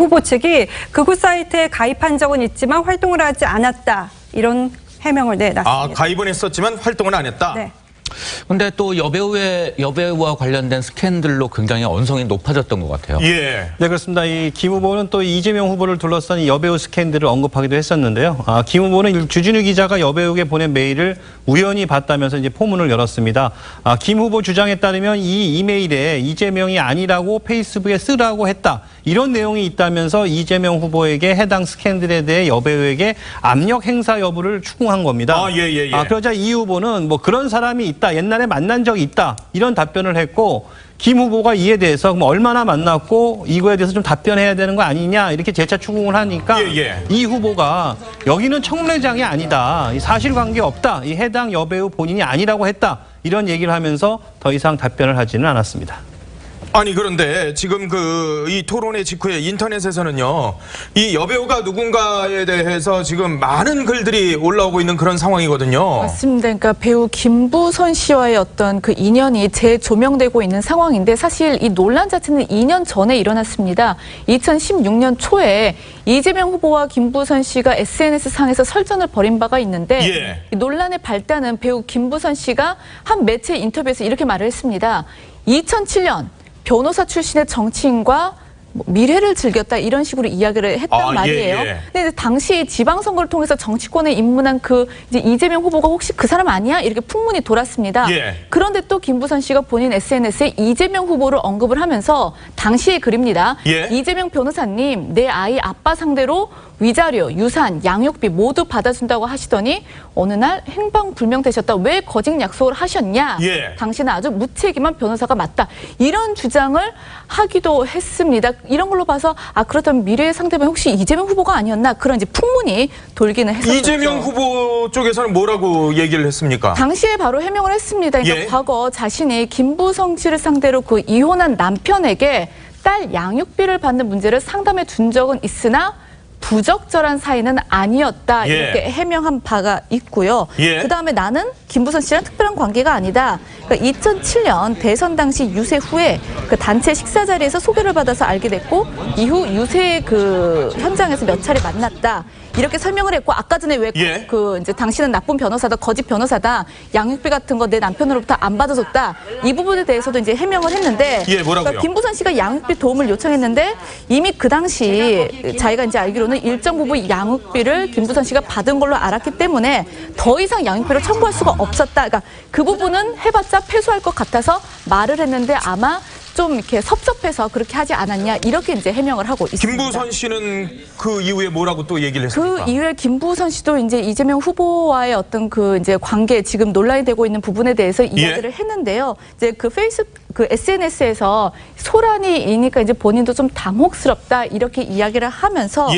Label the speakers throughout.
Speaker 1: 후보 측이 극우 사이트에 가입한 적은 있지만 활동을 하지 않았다. 이런 해명을 내놨습니다.
Speaker 2: 아, 가입은 했었지만 활동은 안 했다?
Speaker 1: 네.
Speaker 3: 근데 또 여배우와 관련된 스캔들로 굉장히 언성이 높아졌던 것 같아요.
Speaker 2: 예.
Speaker 4: 네, 그렇습니다. 이 김 후보는 또 이재명 후보를 둘러싼 이 여배우 스캔들을 언급하기도 했었는데요. 김 후보는 주진우 기자가 여배우에게 보낸 메일을 우연히 봤다면서 이제 포문을 열었습니다. 김 후보 주장에 따르면 이 이메일에 이재명이 아니라고 페이스북에 쓰라고 했다. 이런 내용이 있다면서 이재명 후보에게 해당 스캔들에 대해 여배우에게 압력 행사 여부를 추궁한 겁니다.
Speaker 2: 예.
Speaker 4: 그러자 이 후보는 뭐 그런 사람이 있다. 옛날에 만난 적이 있다. 이런 답변을 했고 김 후보가 이에 대해서 얼마나 만났고 이거에 대해서 좀 답변해야 되는 거 아니냐 이렇게 재차 추궁을 하니까 이 후보가 여기는 청문회장이 아니다. 사실관계 없다. 이 해당 여배우 본인이 아니라고 했다. 이런 얘기를 하면서 더 이상 답변을 하지는 않았습니다.
Speaker 2: 아니 그런데 지금 이 토론회 직후에 인터넷에서는요, 이 여배우가 누군가에 대해서 지금 많은 글들이 올라오고 있는 그런 상황이거든요.
Speaker 5: 맞습니다. 그러니까 배우 김부선 씨와의 어떤 그 인연이 재조명되고 있는 상황인데 사실 이 논란 자체는 2년 전에 일어났습니다. 2016년 초에 이재명 후보와 김부선 씨가 SNS 상에서 설전을 벌인 바가 있는데 이 논란의 발단은 배우 김부선 씨가 한 매체 인터뷰에서 이렇게 말을 했습니다. 2007년 변호사 출신의 정치인과 미래를 즐겼다 이런 식으로 이야기를 했단 말이에요. 근데 당시 지방선거를 통해서 정치권에 입문한 이제 이재명 후보가 혹시 그 사람 아니야? 이렇게 풍문이 돌았습니다. 그런데 또 김부선 씨가 본인 SNS에 이재명 후보를 언급을 하면서 당시의 글입니다. 이재명 변호사님, 내 아이 아빠 상대로 위자료, 유산, 양육비 모두 받아준다고 하시더니 어느 날 행방불명되셨다. 왜 거짓 약속을 하셨냐? 당신은 아주 무책임한 변호사가 맞다. 이런 주장을 하기도 했습니다. 이런 걸로 봐서 그렇다면 미래의 상대방이 혹시 이재명 후보가 아니었나? 그런 이제 풍문이 돌기는 했었죠.
Speaker 2: 이재명 후보 쪽에서는 뭐라고 얘기를 했습니까?
Speaker 5: 당시에 바로 해명을 했습니다. 그러니까 과거 자신이 김부성 씨를 상대로 이혼한 남편에게 딸 양육비를 받는 문제를 상담해 준 적은 있으나 부적절한 사이는 아니었다. 이렇게 해명한 바가 있고요. 그다음에 나는 김부선 씨랑 특별한 관계가 아니다. 그러니까 2007년 대선 당시 유세 후에 그 단체 식사 자리에서 소개를 받아서 알게 됐고 이후 유세 현장에서 몇 차례 만났다. 이렇게 설명을 했고 아까 전에 왜 이제 당신은 나쁜 변호사다, 거짓 변호사다, 양육비 같은 거 내 남편으로부터 안 받아줬다. 이 부분에 대해서도 이제 해명을 했는데
Speaker 2: 뭐라고요?
Speaker 5: 그러니까 김부선 씨가 양육비 도움을 요청했는데 이미 그 당시 자기가 이제 알기로는 일정 부분 양육비를 김부선 씨가 받은 걸로 알았기 때문에 더 이상 양육비를 청구할 수가 없었다. 그러니까 그 부분은 해봤자 패소할 것 같아서 말을 했는데 아마 좀 이렇게 섭섭해서 그렇게 하지 않았냐 이렇게 이제 해명을 하고 있습니다.
Speaker 2: 김부선 씨는 그 이후에 뭐라고 또 얘기를 했습니까?
Speaker 5: 그 이후에 김부선 씨도 이제 이재명 후보와의 어떤 이제 관계 지금 논란이 되고 있는 부분에 대해서 이야기를 했는데요. 이제 SNS에서 소란이니까 이제 본인도 좀 당혹스럽다 이렇게 이야기를 하면서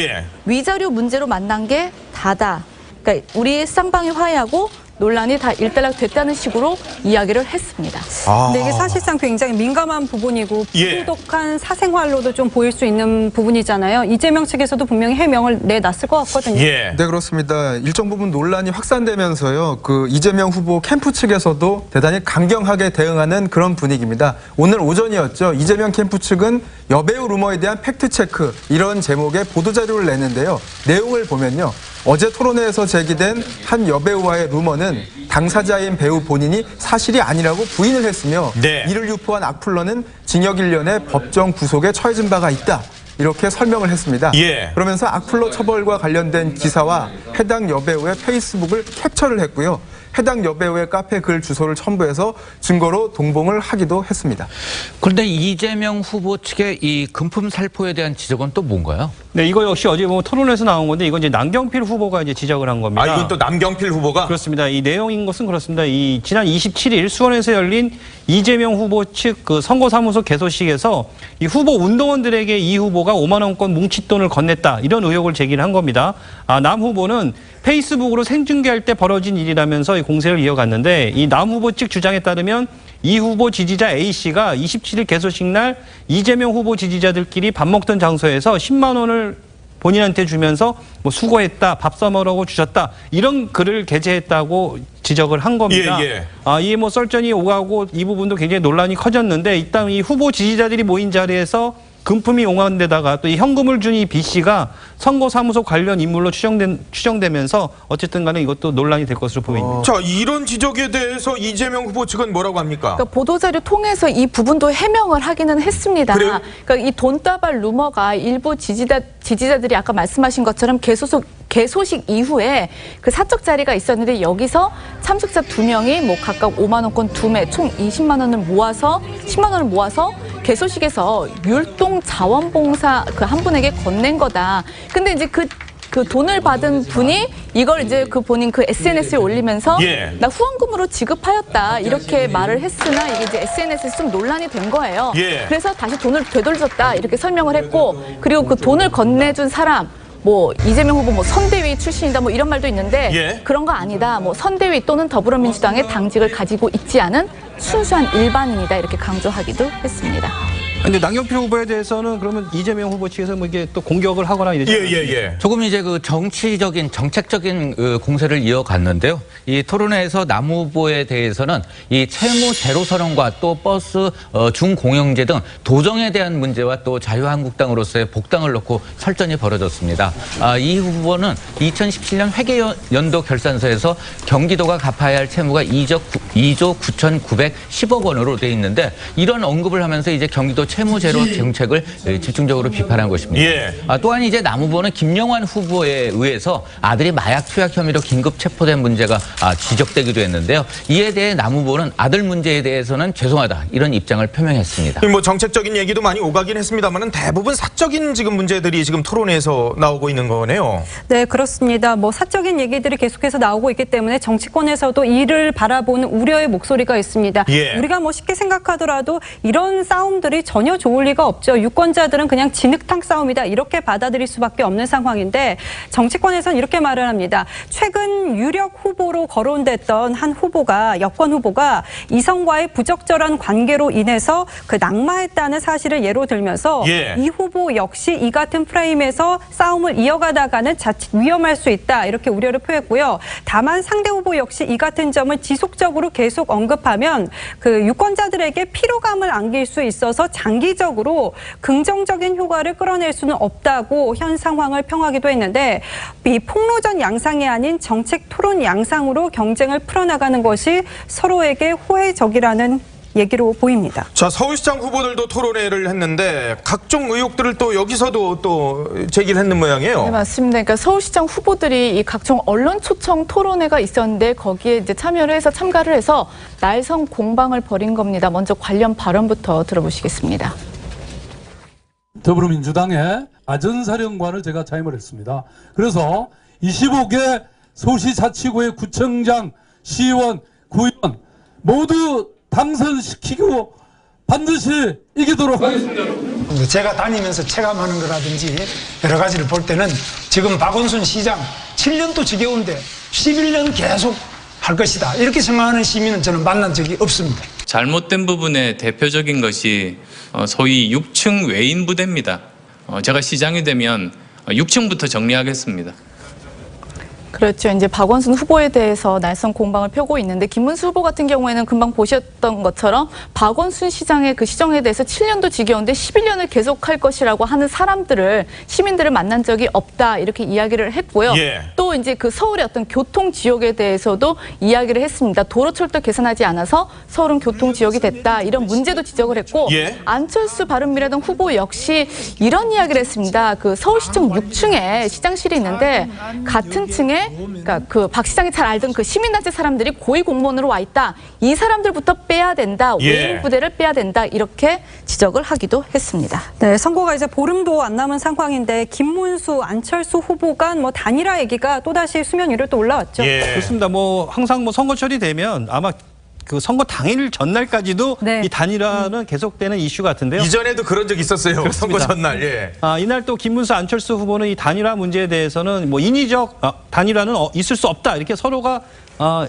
Speaker 5: 위자료 문제로 만난 게 다다. 그러니까 우리 쌍방이 화해하고 논란이 다 일단락 됐다는 식으로 이야기를 했습니다.
Speaker 1: 근데 이게 사실상 굉장히 민감한 부분이고 부도덕한 사생활로도 좀 보일 수 있는 부분이잖아요. 이재명 측에서도 분명히 해명을 내놨을 것 같거든요.
Speaker 6: 네, 그렇습니다. 일정 부분 논란이 확산되면서요. 이재명 후보 캠프 측에서도 대단히 강경하게 대응하는 그런 분위기입니다. 오늘 오전이었죠. 이재명 캠프 측은 여배우 루머에 대한 팩트체크 이런 제목의 보도자료를 냈는데요. 내용을 보면요. 어제 토론회에서 제기된 한 여배우와의 루머는 당사자인 배우 본인이 사실이 아니라고 부인을 했으며 이를 유포한 악플러는 징역 1년의 법정 구속에 처해진 바가 있다. 이렇게 설명을 했습니다. 그러면서 악플러 처벌과 관련된 기사와 해당 여배우의 페이스북을 캡처를 했고요. 해당 여배우의 카페 글 주소를 첨부해서 증거로 동봉을 하기도 했습니다.
Speaker 3: 그런데 이재명 후보 측의 이 금품 살포에 대한 지적은 또 뭔가요?
Speaker 4: 네, 이거 역시 어제 토론에서 나온 건데 이건 이제 남경필 후보가 이제 지적을 한 겁니다.
Speaker 2: 이건 또 남경필 후보가?
Speaker 4: 그렇습니다. 이 내용인 것은 그렇습니다. 지난 27일 수원에서 열린 이재명 후보 측 선거사무소 개소식에서 이 후보 운동원들에게 이 후보가 5만 원권 뭉칫돈을 건넸다. 이런 의혹을 제기를 한 겁니다. 남 후보는 페이스북으로 생중계할 때 벌어진 일이라면서 공세를 이어갔는데 이 남 후보 측 주장에 따르면 이 후보 지지자 A씨가 27일 개소식 날 이재명 후보 지지자들끼리 밥 먹던 장소에서 10만 원을 본인한테 주면서 수고했다, 밥 써먹으라고 주셨다 이런 글을 게재했다고 지적을 한 겁니다. 이에 썰전이 오가고 이 부분도 굉장히 논란이 커졌는데 일단 이 후보 지지자들이 모인 자리에서 금품이 용한 데다가 또 이 현금을 준 이 B 씨가 선거사무소 관련 인물로 추정되면서 어쨌든 간에 이것도 논란이 될 것으로 보입니다.
Speaker 2: 자, 이런 지적에 대해서 이재명 후보 측은 뭐라고 합니까?
Speaker 5: 그러니까 보도자료 통해서 이 부분도 해명을 하기는 했습니다.
Speaker 2: 그래요?
Speaker 5: 그러니까 이 돈다발 루머가 일부 지지자들이 아까 말씀하신 것처럼 개소식 이후에 그 사적 자리가 있었는데 여기서 참석자 2명이 뭐 각각 5만 원권 2매 총 20만 원을 모아서 10만 원을 모아서 개소식에서 율동 자원봉사 그 한 분에게 건넨 거다. 근데 이제 그 돈을 받은 분이 이걸 이제 그 본인 그 SNS에 올리면서 나 후원금으로 지급하였다 이렇게 말을 했으나 이게 이제 SNS에서 좀 논란이 된 거예요. 그래서 다시 돈을 되돌렸다 이렇게 설명을 했고 그리고 그 돈을 건네준 사람 뭐 이재명 후보 뭐 선대위 출신이다 뭐 이런 말도 있는데 그런 거 아니다. 뭐 선대위 또는 더불어민주당의 당직을 가지고 있지 않은 순수한 일반인이다 이렇게 강조하기도 했습니다.
Speaker 4: 근데 남경필 후보에 대해서는 그러면 이재명 후보 측에서 뭐 이게 또 공격을 하거나 이러지
Speaker 3: 조금 이제 그 정치적인 정책적인 그 공세를 이어갔는데요. 이 토론회에서 남 후보에 대해서는 이 채무 제로 선언과 또 버스 중공영제 등 도정에 대한 문제와 또 자유한국당으로서의 복당을 놓고 설전이 벌어졌습니다. 이 후보는 2017년 회계연도 결산서에서 경기도가 갚아야 할 채무가 2조 9,910억 원으로 돼 있는데 이런 언급을 하면서 이제 경기도 채무 제로 정책을 집중적으로 비판한 것입니다. 또한 이제 남 후보는 김영환 후보에 의해서 아들이 마약 투약 혐의로 긴급 체포된 문제가 지적되기도 했는데요. 이에 대해 남 후보는 아들 문제에 대해서는 죄송하다 이런 입장을 표명했습니다.
Speaker 2: 뭐 정책적인 얘기도 많이 오가긴 했습니다만은 대부분 사적인 지금 문제들이 지금 토론에서 나오고 있는 거네요.
Speaker 1: 네, 그렇습니다. 뭐 사적인 얘기들이 계속해서 나오고 있기 때문에 정치권에서도 이를 바라보는 우려의 목소리가 있습니다. 우리가 뭐 쉽게 생각하더라도 이런 싸움들이 전혀 좋을 리가 없죠. 유권자들은 그냥 진흙탕 싸움이다 이렇게 받아들일 수밖에 없는 상황인데 정치권에서는 이렇게 말을 합니다. 최근 유력 후보로 거론됐던 한 후보가 여권 후보가 이성과의 부적절한 관계로 인해서 그 낙마했다는 사실을 예로 들면서 이 후보 역시 이 같은 프레임에서 싸움을 이어가다가는 자칫 위험할 수 있다 이렇게 우려를 표했고요. 다만 상대 후보 역시 이 같은 점을 지속적으로 계속 언급하면 그 유권자들에게 피로감을 안길 수 있어서 장기적으로 긍정적인 효과를 끌어낼 수는 없다고 현 상황을 평하기도 했는데 이 폭로전 양상이 아닌 정책 토론 양상으로 경쟁을 풀어나가는 것이 서로에게 호혜적이라는 얘기로 보입니다.
Speaker 2: 자, 서울시장 후보들도 토론회를 했는데 각종 의혹들을 또 여기서도 또 제기를 했는 모양이에요.
Speaker 5: 네, 맞습니다. 그러니까 서울시장 후보들이 이 각종 언론 초청 토론회가 있었는데 거기에 이제 참가를 해서 날성 공방을 벌인 겁니다. 먼저 관련 발언부터 들어보시겠습니다.
Speaker 7: 더불어민주당의 아전사령관을 제가 자임을 했습니다. 그래서 25개 서울시자치구의 구청장, 시의원, 구의원 모두 당선시키고 반드시 이기도록 하겠습니다.
Speaker 8: 제가 다니면서 체감하는 거라든지 여러 가지를 볼 때는 지금 박원순 시장 7년도 지겨운데 11년 계속 할 것이다 이렇게 생각하는 시민은 저는 만난 적이 없습니다.
Speaker 9: 잘못된 부분의 대표적인 것이 소위 6층 외인 부대입니다. 제가 시장이 되면 6층부터 정리하겠습니다.
Speaker 5: 그렇죠. 이제 박원순 후보에 대해서 날선 공방을 펴고 있는데 김문수 후보 같은 경우에는 금방 보셨던 것처럼 박원순 시장의 그 시정에 대해서 7년도 지겨운데 11년을 계속할 것이라고 하는 시민들을 만난 적이 없다 이렇게 이야기를 했고요. 또 이제 그 서울의 어떤 교통 지역에 대해서도 이야기를 했습니다. 도로철도 개선하지 않아서 서울은 교통 지역이 됐다 이런 문제도 지적을 했고 안철수 바른미래당 후보 역시 이런 이야기를 했습니다. 그 서울시청 6층에 시장실이 있는데 같은 층에 그러니까 그 박 시장이 잘 알던 그 시민단체 사람들이 고위공무원으로 와 있다. 이 사람들부터 빼야 된다. 외인 부대를 빼야 된다. 이렇게 지적을 하기도 했습니다.
Speaker 1: 네, 선거가 이제 보름도 안 남은 상황인데 김문수, 안철수 후보 간 뭐 단일화 얘기가 또다시 수면 위로 또 올라왔죠.
Speaker 4: 그렇습니다. 뭐 항상 뭐 선거철이 되면 아마 그 선거 당일 전날까지도 이 단일화는 계속되는 이슈 같은데요.
Speaker 2: 이전에도 그런 적 있었어요. 그렇습니다. 선거 전날.
Speaker 4: 이날 또 김문수, 안철수 후보는 이 단일화 문제에 대해서는 뭐 인위적 단일화는 있을 수 없다 이렇게 서로가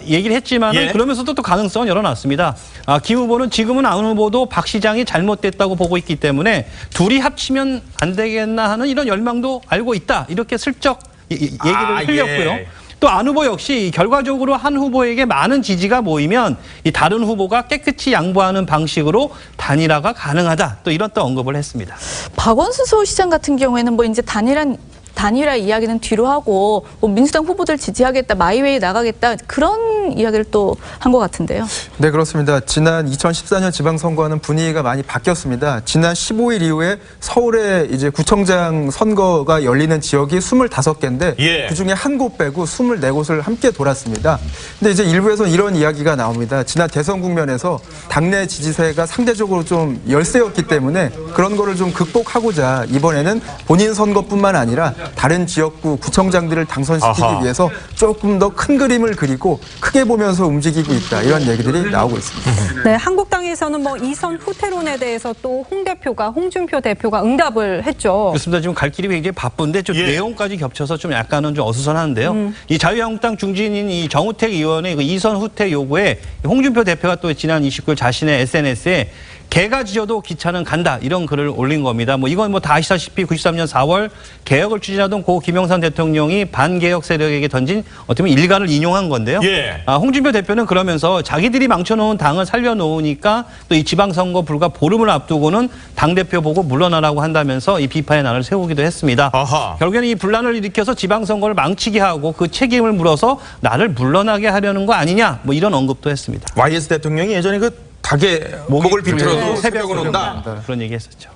Speaker 4: 얘기를 했지만은 그러면서도 또 가능성은 열어놨습니다. 김 후보는 지금은 안 후보도 박 시장이 잘못됐다고 보고 있기 때문에 둘이 합치면 안 되겠나 하는 이런 열망도 알고 있다 이렇게 슬쩍 얘기를 흘렸고요. 또 안 후보 역시 결과적으로 한 후보에게 많은 지지가 모이면 이 다른 후보가 깨끗이 양보하는 방식으로 단일화가 가능하다. 또 이런 또 언급을 했습니다.
Speaker 5: 박원순 서울시장 같은 경우에는 뭐 이제 단일화 이야기는 뒤로 하고 뭐 민주당 후보들 지지하겠다, 마이웨이 나가겠다 그런 이야기를 또 한 것 같은데요.
Speaker 6: 네, 그렇습니다. 지난 2014년 지방선거와는 분위기가 많이 바뀌었습니다. 지난 15일 이후에 서울에 이제 구청장 선거가 열리는 지역이 25개인데
Speaker 2: 예.
Speaker 6: 그중에 한 곳 빼고 24곳을 함께 돌았습니다. 근데 이제 일부에서는 이런 이야기가 나옵니다. 지난 대선 국면에서 당내 지지세가 상대적으로 좀 열세였기 때문에 그런 거를 좀 극복하고자 이번에는 본인 선거뿐만 아니라 다른 지역구 구청장들을 당선시키기
Speaker 2: 아하.
Speaker 6: 위해서 조금 더 큰 그림을 그리고 크게 보면서 움직이고 있다. 이런 얘기들이 나오고 있습니다.
Speaker 1: 네, 한국당에서는 뭐 이선 후퇴론에 대해서 또 홍준표 대표가 응답을 했죠.
Speaker 4: 그렇습니다. 지금 갈 길이 굉장히 바쁜데 좀 내용까지 겹쳐서 좀 약간은 좀 어수선한데요. 이 자유한국당 중진인 이 정우택 의원의 그 이선 후퇴 요구에 홍준표 대표가 또 지난 29일 자신의 SNS에 개가 짖어도 기차는 간다 이런 글을 올린 겁니다. 뭐 이건 뭐 다 아시다시피 93년 4월 개혁을 추진하던 고 김영삼 대통령이 반개혁 세력에게 던진 어떻게 보면 일가를 인용한 건데요.
Speaker 2: 예.
Speaker 4: 홍준표 대표는 그러면서 자기들이 망쳐놓은 당을 살려놓으니까 또 이 지방선거 불과 보름을 앞두고는 당대표 보고 물러나라고 한다면서 이 비판의 난을 세우기도 했습니다.
Speaker 2: 아하.
Speaker 4: 결국에는 이 분란을 일으켜서 지방선거를 망치게 하고 그 책임을 물어서 나를 물러나게 하려는 거 아니냐 뭐 이런 언급도 했습니다.
Speaker 2: YS 대통령이 예전에 그 닭의 목을 비틀어도 새벽은 온다.
Speaker 4: 그런 얘기 했었죠.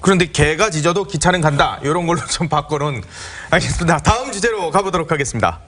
Speaker 2: 그런데 개가 짖어도 기차는 간다. 이런 걸로 좀 바꿔놓은. 알겠습니다. 다음 주제로 가보도록 하겠습니다.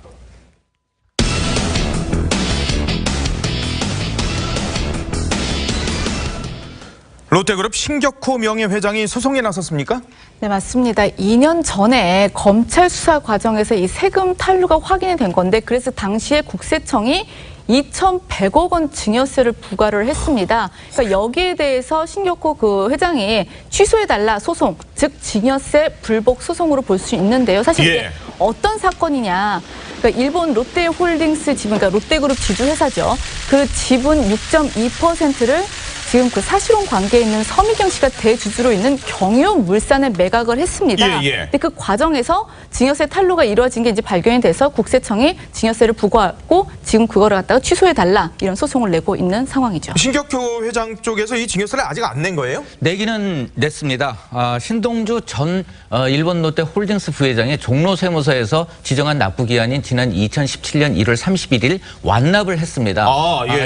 Speaker 2: 롯데그룹 신격호 명예회장이 소송에 나섰습니까?
Speaker 5: 네, 맞습니다. 2년 전에 검찰 수사 과정에서 이 세금 탈루가 확인이 된 건데 그래서 당시에 국세청이 2,100억 원 증여세를 부과를 했습니다. 그러니까 여기에 대해서 신격호 그 회장이 취소해달라 소송, 즉 증여세 불복 소송으로 볼 수 있는데요. 사실 이게 어떤 사건이냐. 그러니까 일본 롯데홀딩스 지분, 그러니까 롯데그룹 지주회사죠. 그 지분 6.2%를 지금 그 사실혼 관계에 있는 서미경 씨가 대주주로 있는 경유물산에 매각을 했습니다. 근데 그 과정에서 증여세 탈루가 이루어진 게 이제 발견이 돼서 국세청이 증여세를 부과하고 지금 그거를 갖다가 취소해달라 이런 소송을 내고 있는 상황이죠.
Speaker 2: 신격호 회장 쪽에서 이 증여세를 아직 안 낸 거예요?
Speaker 3: 내기는 냈습니다. 신동주 전 일본 롯데 홀딩스 부회장의 종로세무서에서 지정한 납부기한인 지난 2017년 1월 31일 완납을 했습니다.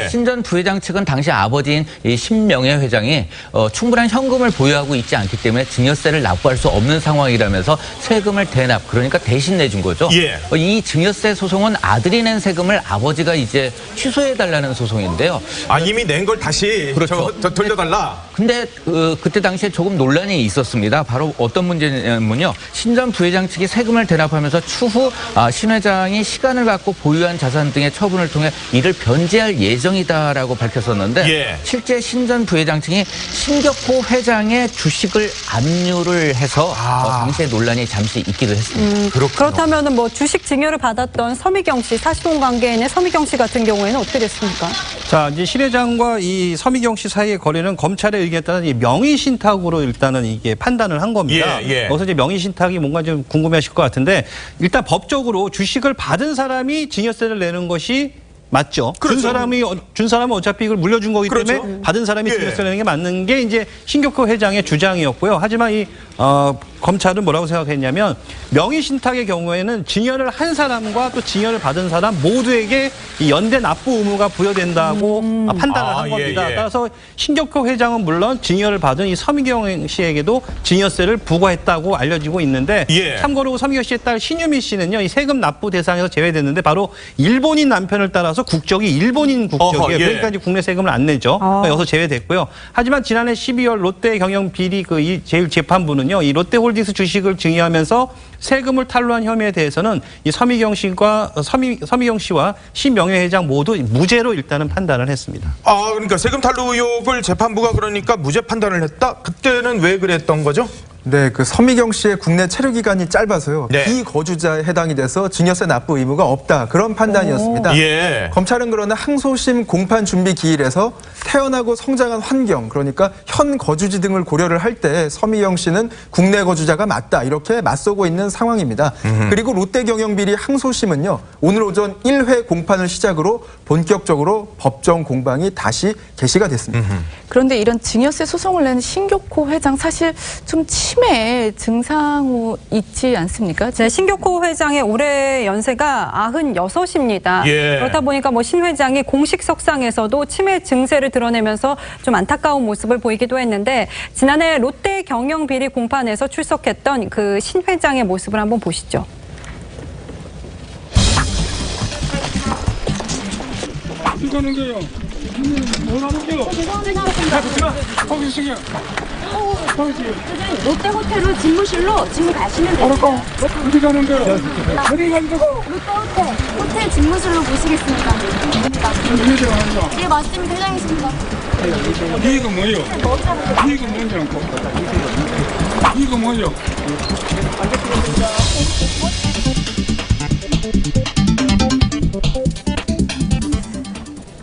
Speaker 3: 신 전 부회장 측은 당시 아버지인 신명예회장이 충분한 현금을 보유하고 있지 않기 때문에 증여세를 납부할 수 없는 상황이라면서 세금을 대납, 그러니까 대신 내준 거죠. 이 증여세 소송은 아들이 낸 세금을 아버지가 이제 취소해달라는 소송인데요.
Speaker 2: 이미 낸 걸 다시 돌려달라.
Speaker 3: 근데 그때 당시에 조금 논란이 있었습니다. 바로 어떤 문제냐면요. 신 전 부회장 측이 세금을 대납하면서 추후 신 회장이 시간을 갖고 보유한 자산 등의 처분을 통해 이를 변제할 예정이다라고 밝혔었는데 실제 신 전 부회장 측이 신격호 회장의 주식을 압류를 해서 당시에 논란이 잠시 있기도 했습니다.
Speaker 1: 그렇다면 뭐 주식 증여를 받았던 서미경 씨, 사실혼 관계에 있는 서미경 씨 같은 경우에는 어떻게 됐습니까?
Speaker 4: 자, 이제 신 회장과 이 서미경 씨 사이의 거래는 검찰의 의견에 따라 이 명의신탁으로 일단은 이게 판단을 한 겁니다. 여기서 이제 명의신탁이 뭔가 좀 궁금해하실 것 같은데 일단 법적으로 주식을 받은 사람이 증여세를 내는 것이 맞죠. 준 사람은 어차피 이걸 물려준 거기 때문에 받은 사람이 증여세를 내는 게 맞는 게 이제 신격호 회장의 주장이었고요. 하지만 이 검찰은 뭐라고 생각했냐면 명의신탁의 경우에는 증여를 한 사람과 또 증여를 받은 사람 모두에게 이 연대 납부 의무가 부여된다고 판단을 한 겁니다. 따라서 신격호 회장은 물론 증여를 받은 이 서미경 씨에게도 증여세를 부과했다고 알려지고 있는데 참고로 서미경 씨의 딸 신유미 씨는요, 이 세금 납부 대상에서 제외됐는데 바로 일본인 남편을 따라서 국적이 일본인 국적이에요. 그러니까 이제 국내 세금을 안 내죠. 여기서 제외됐고요. 하지만 지난해 12월 롯데 경영 비리 그 제1재판부는요, 이 롯데홀딩스 주식을 증여하면서 세금을 탈루한 혐의에 대해서는 이 서미경 씨와 신명예 회장 모두 무죄로 일단은 판단을 했습니다.
Speaker 2: 그러니까 세금 탈루 의혹을 재판부가 그러니까 무죄 판단을 했다? 그때는 왜 그랬던 거죠?
Speaker 6: 네, 그 서미경 씨의 국내 체류 기간이 짧아서요.
Speaker 2: 네.
Speaker 6: 비거주자에 해당이 돼서 증여세 납부 의무가 없다. 그런 판단이었습니다.
Speaker 2: 예.
Speaker 6: 검찰은 그러나 항소심 공판 준비 기일에서 태어나고 성장한 환경, 그러니까 현 거주지 등을 고려를 할 때 서미경 씨는 국내 거주자가 맞다. 이렇게 맞서고 있는 상황입니다. 그리고 롯데경영비리 항소심은요. 오늘 오전 1회 공판을 시작으로 본격적으로 법정 공방이 다시 개시가 됐습니다.
Speaker 5: 그런데 이런 증여세 소송을 낸 신교코 회장 사실 좀 치매 증상 있지 않습니까?
Speaker 1: 네, 신교코 회장의 올해 연세가 96입니다.
Speaker 2: 예.
Speaker 1: 그렇다 보니까 뭐 신 회장이 공식 석상에서도 치매 증세를 드러내면서 좀 안타까운 모습을 보이기도 했는데 지난해 롯데 경영 비리 공판에서 출석했던 그 신 회장의 모습을 한번 보시죠.
Speaker 10: 가는 거요. 뭐 하는 거요? 거기 있으세요.
Speaker 11: 롯데 호텔로 집무실로 지금 가시면 돼요.
Speaker 10: 어디 가는 거요? 어디 가는 거?
Speaker 11: 롯데 호텔 집무실로 모시겠습니다. 네, 맞습니다. 회장이십니다.
Speaker 10: 이거 뭐요? 이거 뭐냐고? 이거 뭐요?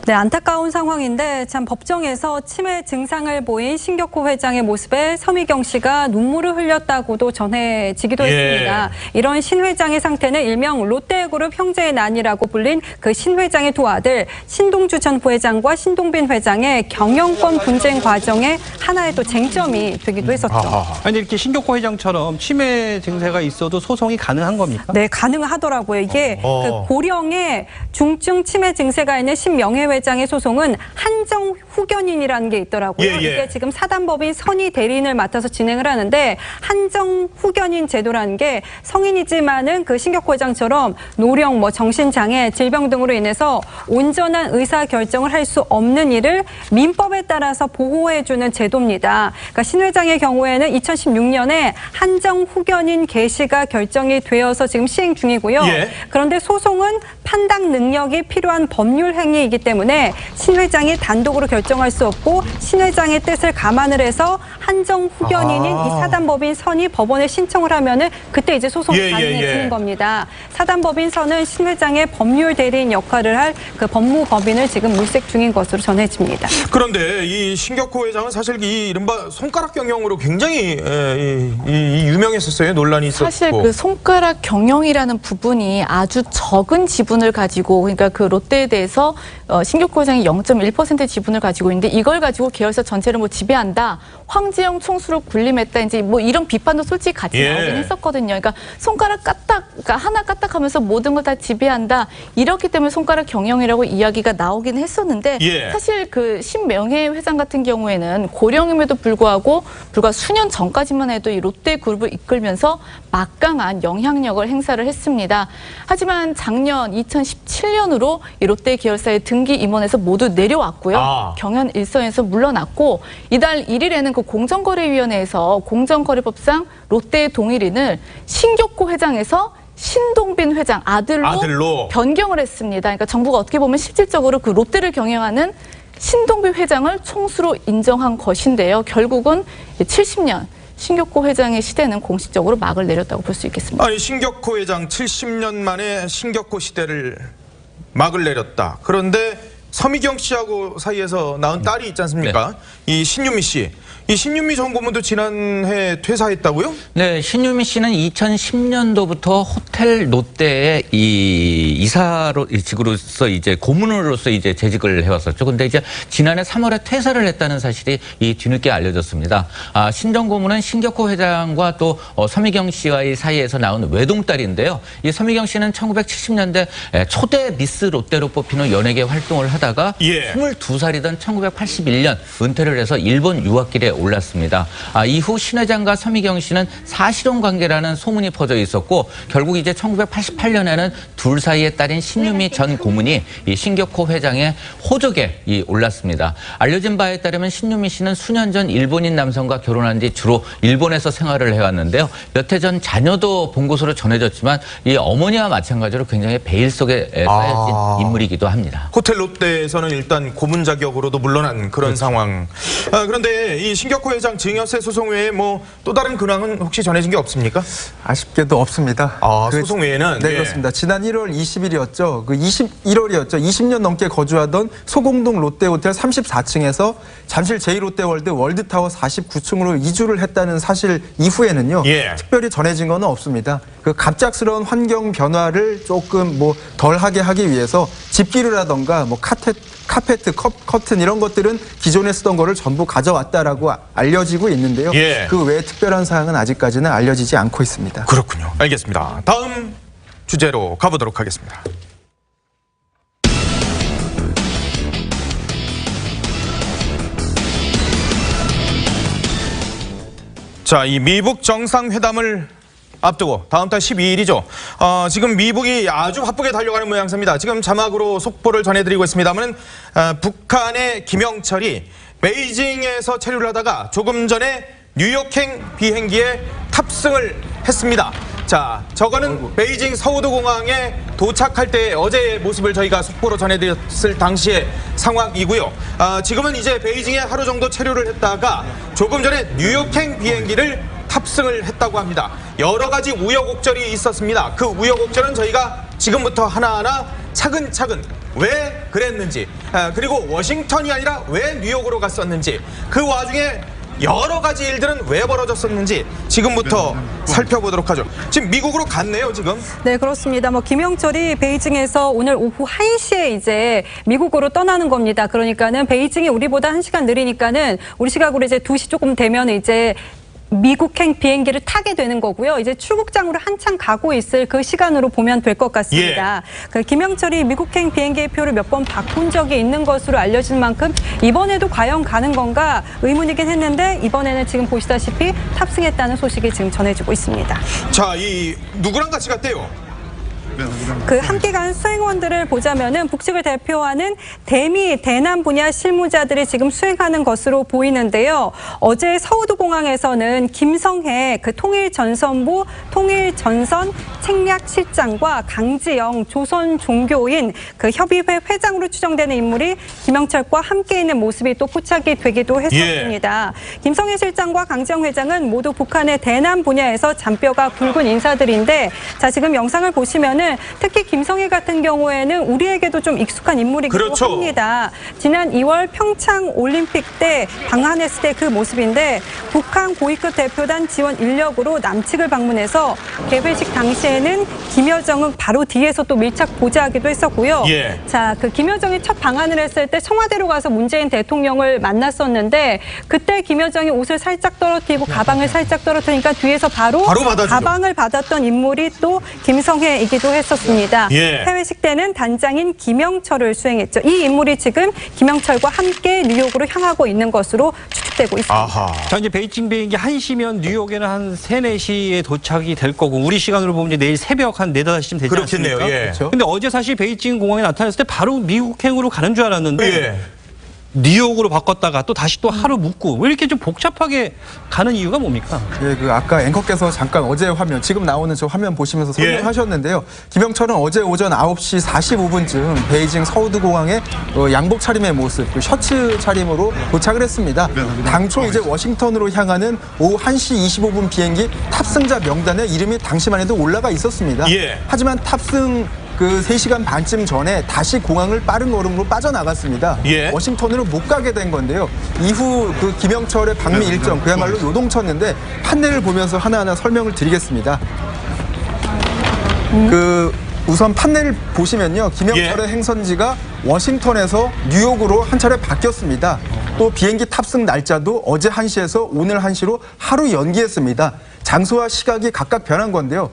Speaker 1: 네, 안타까운 상황인데 참 법정에서 치매 증상을 보인 신교코 회장의 모습에 서미경 씨가 눈물을 흘렸다고도 전해지기도 했습니다. 이런 신 회장의 상태는 일명 롯데그룹 형제의 난이라고 불린 그 신 회장의 두 아들 신동주 전 부회장과 신동빈 회장의 경영권 분쟁 과정에 하나의 또 쟁점이 되기도 했었죠.
Speaker 4: 아니 이렇게 신교코 회장처럼 치매 증세가 있어도 소송이 가능한 겁니까?
Speaker 1: 네, 가능하더라고요. 이게 그 고령의 중증 치매 증세가 있는 신명예 회장의 소송은 한정 후견인이라는 게 있더라고요.
Speaker 2: 예, 예.
Speaker 1: 이게 지금 사단법인 선의 대리인을 맡아서 진행을 하는데 한정 후견인 제도라는 게 성인이지만은 그 신교코 회장처럼 노령, 뭐 정신장애, 질병 등으로 인해서 온전한 의사 결정을 할 수 없는 이를 민법에 따라서 보호해주는 제도입니다. 그러니까 신 회장의 경우에는 2016년에 한정 후견인 개시가 결정이 되어서 지금 시행 중이고요.
Speaker 2: 예.
Speaker 1: 그런데 소송은 판단 능력이 필요한 법률 행위이기 때문에 신 회장이 단독으로 결정할 수 없고 신 회장의 뜻을 감안을 해서 한정 후견인인 이 사단법인 선이 법원에 신청을 하면은 그때 이제 소송이 가능해지는 겁니다. 사단법인 선은 신 회장의 법률 대리인 역할을 할 그 법무법인을 지금 물색 중인 것으로 전해집니다.
Speaker 2: 그런데 이 신교코 회장은 사실 이 이른바 손가락 경영으로 굉장히 유명했었어요. 논란이 있었고.
Speaker 5: 사실 그 손가락 경영이라는 부분이 아주 적은 지분을 가지고 그러니까 그 롯데에 대해서 신교코 회장이 0.1% 지분을 가지고 있는데 이걸 가지고 계열사 전체를 뭐 지배한다. 황재영 총수로 군림했다. 이제 뭐 이런 비판도 솔직히 같이 나오긴 했었거든요. 그러니까 손가락 그러니까 하나 까딱하면서 모든 걸 다 지배한다. 이렇기 때문에 손가락 경영이라고 이야기가 나오긴 했었는데 사실 그 신명예 회장 같은 경우에는 고령임에도 불구하고 불과 수년 전까지만 해도 이 롯데그룹을 이끌면서 막강한 영향력을 행사를 했습니다. 하지만 작년 2017년으로 이 롯데 계열사의 등기 임원에서 모두 내려왔고요. 경연 일선에서 물러났고 이달 1일에는 그 공정거래위원회에서 공정거래법상 롯데의 동일인을 신교코 회장에서 신동빈 회장 아들로 변경을 했습니다. 그러니까 정부가 어떻게 보면 실질적으로 그 롯데를 경영하는 신동빈 회장을 총수로 인정한 것인데요. 결국은 70년 신교코 회장의 시대는 공식적으로 막을 내렸다고 볼 수 있겠습니다.
Speaker 2: 아니 신교코 회장 70년 만에 신교코 시대를 막을 내렸다. 그런데 서미경 씨하고 사이에서 낳은 딸이 있지 않습니까? 이 신유미 씨. 이 신유미 전 고문도 지난해 퇴사했다고요?
Speaker 3: 네, 신유미 씨는 2010년도부터 호텔 롯데의 이 이사직으로서 이제 고문으로서 이제 재직을 해왔었죠. 근데 이제 지난해 3월에 퇴사를 했다는 사실이 이 뒤늦게 알려졌습니다. 신 전 고문은 신교코 회장과 또 서미경 씨와의 사이에서 나온 외동딸인데요. 이 서미경 씨는 1970년대 초대 미스 롯데로 뽑히는 연예계 활동을 하다가 22살이던 1981년 은퇴를 해서 일본 유학길에 올랐습니다. 이후 신 회장과 서미경 씨는 사실혼 관계라는 소문이 퍼져 있었고 결국 이제 1988년에는 둘 사이의 딸인 신유미 전 고문이 이 신교코 회장의 호적에 올랐습니다. 알려진 바에 따르면 신유미 씨는 수년 전 일본인 남성과 결혼한 뒤 주로 일본에서 생활을 해왔는데요. 몇 해 전 자녀도 본 것으로 전해졌지만 이 어머니와 마찬가지로 굉장히 베일 속에 쌓여진 인물이기도 합니다.
Speaker 2: 호텔 롯데에서는 일단 고문 자격으로도 물러난 그런 상황. 그런데 이 신격호 회장 증여세 소송 외에 뭐 또 다른 근황은 혹시 전해진 게 없습니까?
Speaker 6: 아쉽게도 없습니다.
Speaker 2: 소송 외에는?
Speaker 6: 네, 그렇습니다. 지난 1월 20일이었죠. 21월이었죠. 20년 넘게 거주하던 소공동 롯데호텔 34층에서 잠실 제2롯데월드 월드타워 49층으로 이주를 했다는 사실 이후에는요. 특별히 전해진 건 없습니다. 그 갑작스러운 환경 변화를 조금 뭐 덜하게 하기 위해서 집기류라던가 뭐 카페트, 커튼 이런 것들은 기존에 쓰던 거를 전부 가져왔다라고 알려지고 있는데요. 그 외에 특별한 사항은 아직까지는 알려지지 않고 있습니다.
Speaker 2: 그렇군요. 알겠습니다. 다음 주제로 가보도록 하겠습니다. 자, 이 미북 정상회담을 앞두고 다음 달 12일이죠. 지금 미북이 아주 바쁘게 달려가는 모양새입니다. 지금 자막으로 속보를 전해드리고 있습니다만 북한의 김영철이 베이징에서 체류를 하다가 조금 전에 뉴욕행 비행기에 탑승을 했습니다. 자, 저거는 베이징 서우드공항에 도착할 때 어제의 모습을 저희가 속보로 전해드렸을 당시의 상황이고요. 지금은 이제 베이징에 하루 정도 체류를 했다가 조금 전에 뉴욕행 비행기를 탑승을 했다고 합니다. 여러 가지 우여곡절이 있었습니다. 그 우여곡절은 저희가 지금부터 하나하나 차근차근 왜 그랬는지, 그리고 워싱턴이 아니라 왜 뉴욕으로 갔었는지, 그 와중에 여러 가지 일들은 왜 벌어졌었는지 지금부터 살펴보도록 하죠. 지금 미국으로 갔네요, 지금.
Speaker 1: 네, 그렇습니다. 뭐 김영철이 베이징에서 오늘 오후 1시에 이제 미국으로 떠나는 겁니다. 그러니까는 베이징이 우리보다 1시간 느리니까는 우리 시각으로 이제 2시 조금 되면 이제 미국행 비행기를 타게 되는 거고요. 이제 출국장으로 한참 가고 있을 그 시간으로 보면 될 것 같습니다. 그 김영철이 미국행 비행기의 표를 몇 번 바꾼 적이 있는 것으로 알려진 만큼 이번에도 과연 가는 건가 의문이긴 했는데 이번에는 지금 보시다시피 탑승했다는 소식이 지금 전해지고 있습니다.
Speaker 2: 자, 이 누구랑 같이 갔대요?
Speaker 1: 그 함께 간 수행원들을 보자면은 북측을 대표하는 대미 대남 분야 실무자들이 지금 수행하는 것으로 보이는데요. 어제 서우드공항에서는 김성해 그 통일전선부 통일전선 책략실장과 강지영 조선 종교인 그 협의회 회장으로 추정되는 인물이 김영철과 함께 있는 모습이 또 포착이 되기도 했었습니다. 김성해 실장과 강지영 회장은 모두 북한의 대남 분야에서 잔뼈가 굵은 인사들인데, 자, 지금 영상을 보시면은 특히 김성해 같은 경우에는 우리에게도 좀 익숙한 인물이기도 합니다. 지난 2월 평창 올림픽 때 방한했을 때 그 모습인데 북한 고위급 대표단 지원 인력으로 남측을 방문해서 개회식 당시에는 김여정은 바로 뒤에서 또 밀착 보좌하기도 했었고요. 자, 그 김여정이 첫 방한을 했을 때 청와대로 가서 문재인 대통령을 만났었는데 그때 김여정이 옷을 살짝 떨어뜨리고 가방을 살짝 떨어뜨리니까 뒤에서 바로 가방을 받았던 인물이 또 김성해이기도 했었습니다. 해외식 때는 단장인 김영철을 수행했죠. 이 인물이 지금 김영철과 함께 뉴욕으로 향하고 있는 것으로 추측되고 있습니다.
Speaker 4: 자, 이제 베이징 비행기 1시면 뉴욕에는 한 3, 4시에 도착이 될 거고 우리 시간으로 보면 이제 내일 새벽 한 4, 5시쯤 되지 않습니까? 그렇죠. 근데 어제 사실 베이징 공항에 나타났을 때 바로 미국행으로 가는 줄 알았는데 뉴욕으로 바꿨다가 또 다시 또 하루 묵고 왜 이렇게 좀 복잡하게 가는 이유가 뭡니까?
Speaker 6: 그 아까 앵커께서 잠깐 어제 화면, 지금 나오는 저 화면 보시면서 설명하셨는데요. 김영철은 어제 오전 9시 45분쯤 베이징 서우드공항에 양복 차림의 모습, 그 셔츠 차림으로 도착을 했습니다. 당초 이제 워싱턴으로 향하는 오후 1시 25분 비행기 탑승자 명단에 이름이 당시만 해도 올라가 있었습니다. 하지만 탑승 그 3시간 반쯤 전에 다시 공항을 빠른 걸음으로 빠져나갔습니다. 워싱턴으로 못 가게 된 건데요. 이후 그 김영철의 방미 일정 그야말로 요동쳤는데 판넬을 보면서 하나하나 설명을 드리겠습니다. 그 우선 판넬을 보시면요. 김영철의 행선지가 워싱턴에서 뉴욕으로 한 차례 바뀌었습니다. 또 비행기 탑승 날짜도 어제 1시에서 오늘 1시로 하루 연기했습니다. 장소와 시각이 각각 변한 건데요.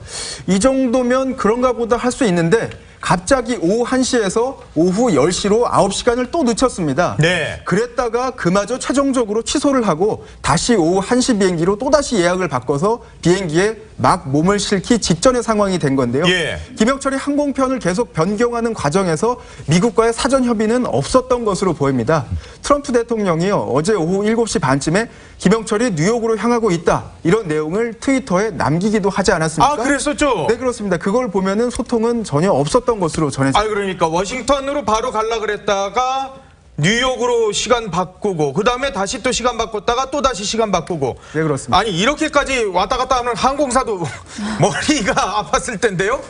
Speaker 6: 이 정도면 그런가 보다 할 수 있는데 갑자기 오후 1시에서 오후 10시로 9시간을 또 늦췄습니다. 그랬다가 그마저 최종적으로 취소를 하고 다시 오후 1시 비행기로 또다시 예약을 바꿔서 비행기에 막 몸을 싣기 직전의 상황이 된 건데요. 김영철이 항공편을 계속 변경하는 과정에서 미국과의 사전 협의는 없었던 것으로 보입니다. 트럼프 대통령이요, 어제 오후 7시 반쯤에 김영철이 뉴욕으로 향하고 있다, 이런 내용을 트위터에 남기기도 하지 않았습니까?
Speaker 2: 그랬었죠?
Speaker 6: 네, 그렇습니다. 그걸 보면은 소통은 전혀 없었던 것으로 전해집니다.
Speaker 2: 그러니까 워싱턴으로 바로 가려고 그랬다가 뉴욕으로 시간 바꾸고 그다음에 다시 또 시간 바꿨다가 또 다시 시간 바꾸고.
Speaker 6: 네, 그렇습니다.
Speaker 2: 아니 이렇게까지 왔다 갔다 하는 항공사도 머리가 아팠을 텐데요.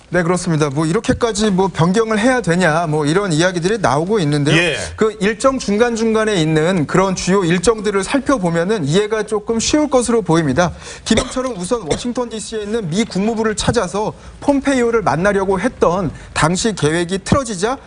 Speaker 6: 네, 그렇습니다. 뭐 이렇게까지 뭐 변경을 해야 되냐 뭐 이런 이야기들이 나오고 있는데요.
Speaker 2: 예.
Speaker 6: 그 일정 중간중간에 있는 그런 주요 일정들을 살펴보면은 이해가 조금 쉬울 것으로 보입니다. 김영철은 우선 워싱턴 DC에 있는 미 국무부를 찾아서 폼페이오를 만나려고 했던 당시 계획이 틀어지자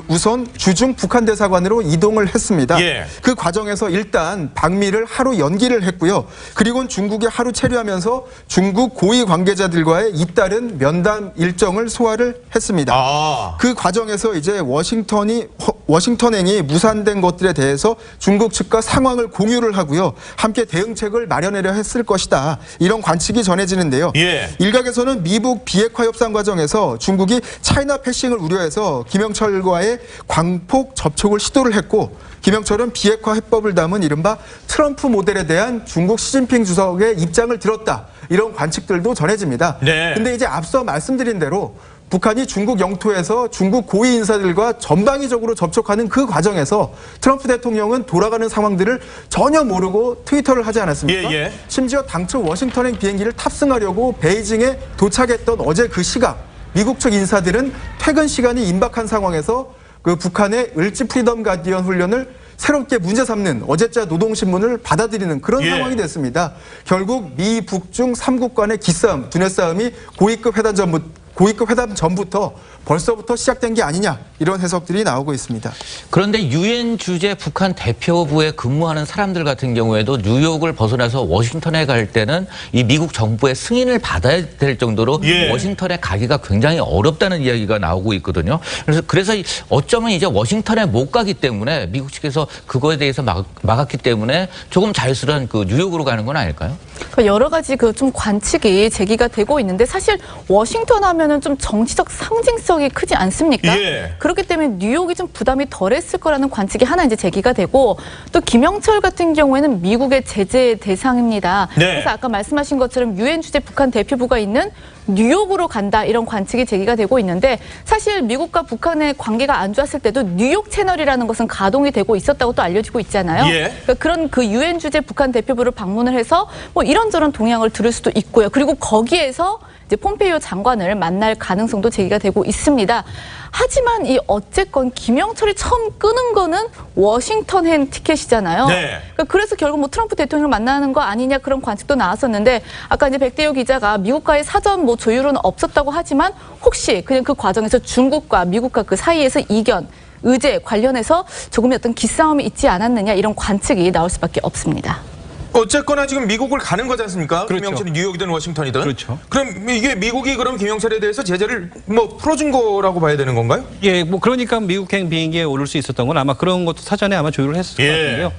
Speaker 6: 우선 주중 북한 대사관으로 이동을 했습니다.
Speaker 2: 예.
Speaker 6: 그 과정에서 일단 방미를 하루 연기를 했고요. 그리고는 중국에 하루 체류하면서 중국 고위 관계자들과의 잇따른 면담 일정을 소화를 했습니다. 그 과정에서 이제 워싱턴행이 무산된 것들에 대해서 중국 측과 상황을 공유를 하고요. 함께 대응책을 마련하려 했을 것이다. 이런 관측이 전해지는데요.
Speaker 2: 예.
Speaker 6: 일각에서는 미북 비핵화 협상 과정에서 중국이 차이나 패싱을 우려해서 김영철과의 광폭 접촉을 시도를 했고 김영철은 비핵화 해법을 담은 이른바 트럼프 모델에 대한 중국 시진핑 주석의 입장을 들었다. 이런 관측들도 전해집니다.
Speaker 2: 네.
Speaker 6: 근데 이제 앞서 말씀드린 대로 북한이 중국 영토에서 중국 고위 인사들과 전방위적으로 접촉하는 그 과정에서 트럼프 대통령은 돌아가는 상황들을 전혀 모르고 트위터를 하지 않았습니까?
Speaker 2: 예.
Speaker 6: 심지어 당초 워싱턴행 비행기를 탑승하려고 베이징에 도착했던 어제 그 시각 미국 측 인사들은 퇴근 시간이 임박한 상황에서 그 북한의 을지 프리덤 가디언 훈련을 새롭게 문제 삼는 어제자 노동신문을 받아들이는 그런 상황이 됐습니다. 결국 미, 북중 3국 간의 기싸움, 두뇌 싸움이 고위급 회담 전부터 벌써부터 시작된 게 아니냐 이런 해석들이 나오고 있습니다.
Speaker 3: 그런데 유엔 주재 북한 대표부에 근무하는 사람들 같은 경우에도 뉴욕을 벗어나서 워싱턴에 갈 때는 이 미국 정부의 승인을 받아야 될 정도로 워싱턴에 가기가 굉장히 어렵다는 이야기가 나오고 있거든요. 그래서 어쩌면 이제 워싱턴에 못 가기 때문에 미국 측에서 그거에 대해서 막았기 때문에 조금 자유스러운 그 뉴욕으로 가는 건 아닐까요?
Speaker 5: 여러 가지 그 좀 관측이 제기가 되고 있는데 사실 워싱턴 하면은 좀 정치적 상징성이 크지 않습니까?
Speaker 2: 예.
Speaker 5: 그렇기 때문에 뉴욕이 좀 부담이 덜했을 거라는 관측이 하나 이제 제기가 되고 또 김영철 같은 경우에는 미국의 제재 대상입니다.
Speaker 2: 네.
Speaker 5: 그래서 아까 말씀하신 것처럼 유엔 주재 북한 대표부가 있는 뉴욕으로 간다 이런 관측이 제기가 되고 있는데 사실 미국과 북한의 관계가 안 좋았을 때도 뉴욕 채널이라는 것은 가동이 되고 있었다고 또 알려지고 있잖아요.
Speaker 2: 예.
Speaker 5: 그러니까 그런 그 유엔 주재 북한 대표부를 방문을 해서 뭐 이런저런 동향을 들을 수도 있고요. 그리고 거기에서 이제 폼페이오 장관을 만날 가능성도 제기가 되고 있습니다. 하지만 이 어쨌건 김영철이 처음 끄는 거는 워싱턴행 티켓이잖아요.
Speaker 2: 네.
Speaker 5: 그러니까 그래서 결국 뭐 트럼프 대통령을 만나는 거 아니냐 그런 관측도 나왔었는데 아까 이제 백대호 기자가 미국과의 사전 뭐 조율은 없었다고 하지만 혹시 그냥 그 과정에서 중국과 미국과 그 사이에서 이견, 의제 관련해서 조금의 어떤 기싸움이 있지 않았느냐 이런 관측이 나올 수밖에 없습니다.
Speaker 2: 어쨌거나 지금 미국을 가는 거지 않습니까?
Speaker 4: 그렇죠.
Speaker 2: 김영철이 뉴욕이든 워싱턴이든.
Speaker 4: 그렇죠.
Speaker 2: 그럼 이게 미국이 그럼 김영철에 대해서 제재를 뭐 풀어준 거라고 봐야 되는 건가요?
Speaker 4: 예, 뭐 그러니까 미국행 비행기에 오를 수 있었던 건 아마 그런 것도 사전에 아마 조율을 했을 것 같은데요.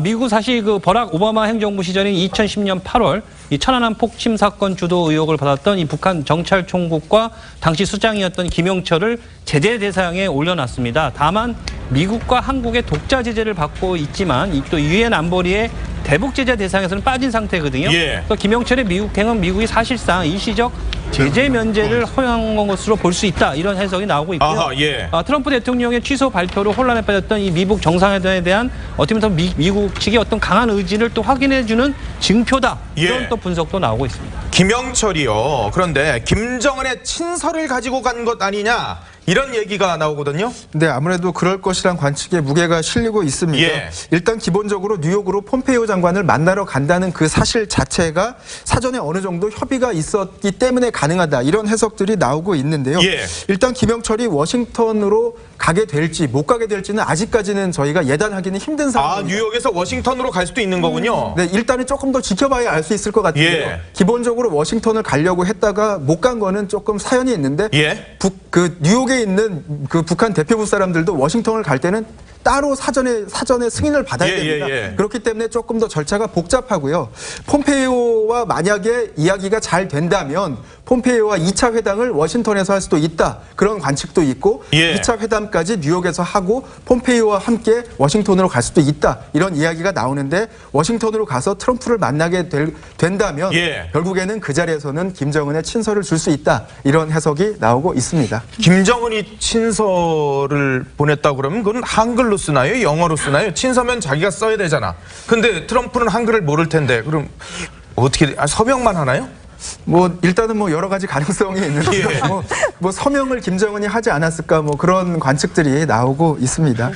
Speaker 4: 미국은 사실 그 버락 오바마 행정부 시절인 2010년 8월 이 천안함 폭침 사건 주도 의혹을 받았던 이 북한 정찰총국과 당시 수장이었던 김영철을 제재 대상에 올려놨습니다. 다만 미국과 한국의 독자 제재를 받고 있지만 또 유엔 안보리의 대북 제재 대상에서는 빠진 상태거든요. 그래서 김영철의 미국행은 미국이 사실상 일시적 제재 면제를 허용한 것으로 볼 수 있다. 이런 해석이 나오고 있고요. 트럼프 대통령의 취소 발표로 혼란에 빠졌던 이 미북 정상회담에 대한 어떻게 보면 미국 측의 어떤 강한 의지를 또 확인해주는 증표다. 이런 또 분석도 나오고 있습니다.
Speaker 2: 김영철이요. 그런데 김정은의 친서를 가지고 간 것 아니냐. 이런 얘기가 나오거든요.
Speaker 6: 네, 아무래도 그럴 것이란 관측에 무게가 실리고 있습니다. 일단 기본적으로 뉴욕으로 폼페이오 장관을 만나러 간다는 그 사실 자체가 사전에 어느 정도 협의가 있었기 때문에 가능하다. 이런 해석들이 나오고 있는데요. 일단 김영철이 워싱턴으로 가게 될지 못 가게 될지는 아직까지는 저희가 예단하기는 힘든 상황입니다.
Speaker 2: 뉴욕에서 워싱턴으로 갈 수도 있는 거군요.
Speaker 6: 네, 일단은 조금 더 지켜봐야 알 수 있을 것 같은데요. 기본적으로 워싱턴을 가려고 했다가 못 간 거는 조금 사연이 있는데 뉴욕에 있는 그 북한 대표부 사람들도 워싱턴을 갈 때는 따로 사전에 승인을 받아야 됩니다. 그렇기 때문에 조금 더 절차가 복잡하고요. 폼페이오와 만약에 이야기가 잘 된다면 폼페이오와 2차 회담을 워싱턴에서 할 수도 있다. 그런 관측도 있고 2차 회담까지 뉴욕에서 하고 폼페이오와 함께 워싱턴으로 갈 수도 있다. 이런 이야기가 나오는데 워싱턴으로 가서 트럼프를 만나게 된다면 결국에는 그 자리에서는 김정은의 친서를 줄 수 있다. 이런 해석이 나오고 있습니다.
Speaker 2: 김정은이 친서를 보냈다고 그러면 그건 한글로 한글로 쓰나요? 영어로 쓰나요? 친서면 자기가 써야 되잖아. 근데 트럼프는 한글을 모를 텐데 그럼 어떻게 서명만 하나요?
Speaker 6: 뭐 일단은 뭐 여러 가지 가능성이 있는데
Speaker 2: 예.
Speaker 6: 뭐 서명을 김정은이 하지 않았을까 뭐 그런 관측들이 나오고 있습니다.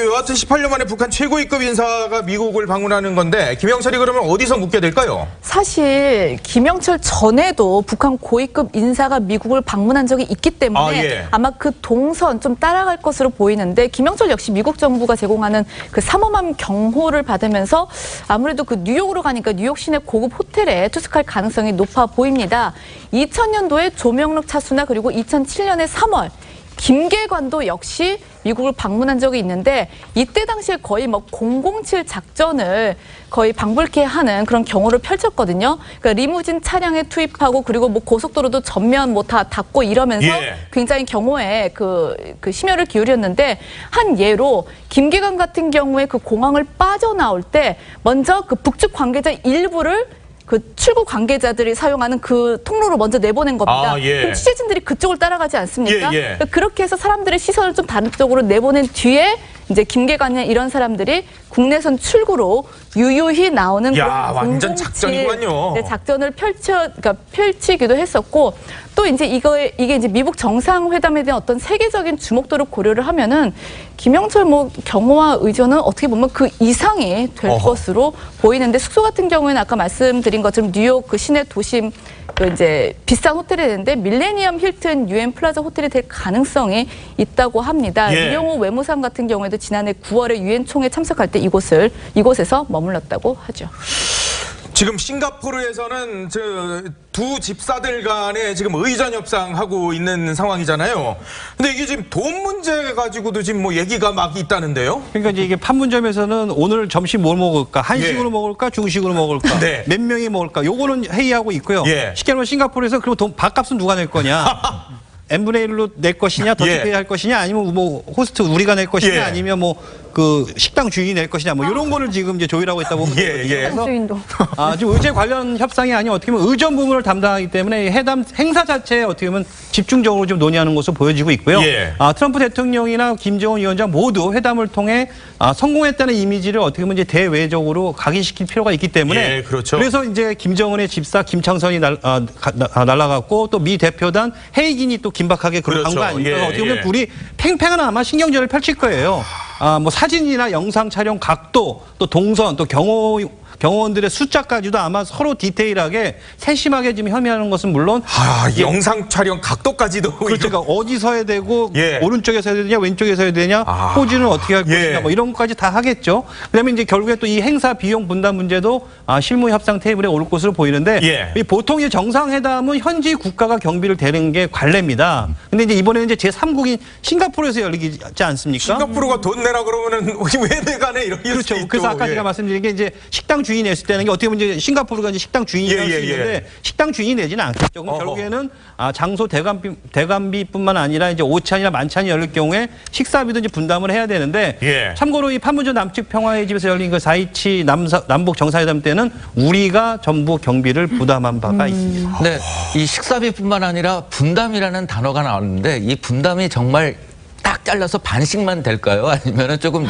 Speaker 2: 여하튼 18년 만에 북한 최고위급 인사가 미국을 방문하는 건데 김영철이 그러면 어디서 묵게 될까요?
Speaker 5: 사실 김영철 전에도 북한 고위급 인사가 미국을 방문한 적이 있기 때문에 아마 그 동선 좀 따라갈 것으로 보이는데 김영철 역시 미국 정부가 제공하는 그 삼엄한 경호를 받으면서 아무래도 그 뉴욕으로 가니까 뉴욕 시내 고급 호텔에 투숙할 가능성이 높아 보입니다. 2000년도에 조명록 차수나 그리고 2007년에 3월 김계관도 역시 미국을 방문한 적이 있는데 이때 당시에 거의 뭐 007 작전을 거의 방불케 하는 그런 경우를 펼쳤거든요. 그러니까 리무진 차량에 투입하고 그리고 뭐 고속도로도 전면 뭐 다 닫고 이러면서 굉장히 경호에 그 심혈을 기울였는데 한 예로 김계관 같은 경우에 그 공항을 빠져나올 때 먼저 그 북측 관계자 일부를 그 출국 관계자들이 사용하는 그 통로로 먼저 내보낸 겁니다. 그럼 취재진들이 그쪽을 따라가지 않습니까? 그러니까 그렇게 해서 사람들의 시선을 좀 다른 쪽으로 내보낸 뒤에 이제 김계관이나 이런 사람들이 국내선 출구로 유유히 나오는 그런
Speaker 2: 완전 작전이군요.
Speaker 5: 작전을 펼치기도 했었고 또 이제 이게 이제 미국 정상회담에 대한 어떤 세계적인 주목도를 고려를 하면은 김영철 뭐 경호와 의전은 어떻게 보면 그 이상이 될 것으로 보이는데 숙소 같은 경우에는 아까 말씀드린 것처럼 뉴욕 그 시내 도심 그 이제 비싼 호텔이 되는데 밀레니엄 힐튼 유엔 플라자 호텔이 될 가능성이 있다고 합니다. 이영호 외무상 같은 경우에도 지난해 9월에 유엔 총회 참석할 때 이곳에서 머물렀다고 하죠.
Speaker 2: 지금 싱가포르에서는 두 집사들 간에 지금 의전 협상하고 있는 상황이잖아요. 근데 이게 지금 돈 문제 가지고도 지금 뭐 얘기가 막 있다는데요.
Speaker 4: 그러니까 이제 이게 판문점에서는 오늘 점심 뭘 먹을까? 한식으로 먹을까? 중식으로 먹을까? 몇 명이 먹을까? 요거는 회의하고 있고요. 쉽게 말하면 싱가포르에서 그럼 밥값은 누가 낼 거냐? n분의 1로 낼 것이냐, 더치페이 할 것이냐, 아니면 뭐 호스트 우리가 낼 것이냐, 아니면 뭐 그 식당 주인이 낼 것이냐, 뭐 이런 거를 지금 이제 조율하고 있다고 보면 되거든요. 그래서 지금 의제 관련 협상이 아니면 어떻게 보면 의전 부분을 담당하기 때문에 회담 행사 자체에 어떻게 보면 집중적으로 좀 논의하는 것으로 보여지고 있고요. 트럼프 대통령이나 김정은 위원장 모두 회담을 통해 성공했다는 이미지를 어떻게 보면 이제 대외적으로 각인시킬 필요가 있기 때문에 그래서 이제 김정은의 집사 김창선이 날아갔고 또 미 대표단 헤이긴이 또 긴박하게 그런 거 아닙니까? 어떻게 보면 둘이 팽팽한 아마 신경전을 펼칠 거예요. 뭐 사진이나 영상 촬영 각도, 또 동선, 또 경호원들의 숫자까지도 아마 서로 디테일하게 세심하게 지금 협의하는 것은 물론
Speaker 2: 영상 촬영 각도까지도
Speaker 4: 그렇죠. 그러니까 어디서 해야 되고 오른쪽에서 해야 되냐 왼쪽에서 해야 되냐 포즈는 어떻게 할 것이냐 뭐 이런 것까지 다 하겠죠. 그다음에 이제 결국에 또 이 행사 비용 분담 문제도 실무 협상 테이블에 올 것으로 보이는데 보통 이 정상회담은 현지 국가가 경비를 대는 게 관례입니다. 근데 이제 이번에는 이제 제3국인 싱가포르에서 열리지 않습니까?
Speaker 2: 싱가포르가 돈 내라 그러면은 왜 내가네 이런
Speaker 4: 그렇죠. 그래서 아까 제가 말씀드린 게 이제 식당 주인이 냈을 때는 어떻게 보면 이제 싱가포르가 이제 식당 주인이 할 수 있는데 식당 주인이 내지는 않겠죠. 그럼 결국에는 장소 대관비뿐만 아니라 이제 오찬이나 만찬이 열릴 경우에 식사비도 이제 분담을 해야 되는데 참고로 이 판문점 남측 평화의 집에서 열린 그 4.27 남북 정상회담 때는 우리가 전부 경비를 부담한 바가 있습니다.
Speaker 3: 네, 이 식사비뿐만 아니라 분담이라는 단어가 나왔는데 이 분담이 정말 딱 잘라서 반씩만 될까요? 아니면은 조금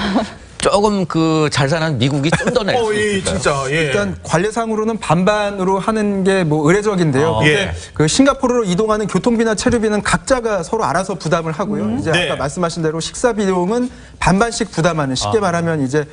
Speaker 3: 그 잘 사는 미국이 좀 더 낼 수 있을까요?
Speaker 2: 진짜
Speaker 6: 일단 관례상으로는 반반으로 하는 게 뭐 의례적인데요. 그 싱가포르로 이동하는 교통비나 체류비는 각자가 서로 알아서 부담을 하고요. 이제 아까 말씀하신 대로 식사 비용은 반반씩 부담하는, 쉽게 말하면 이제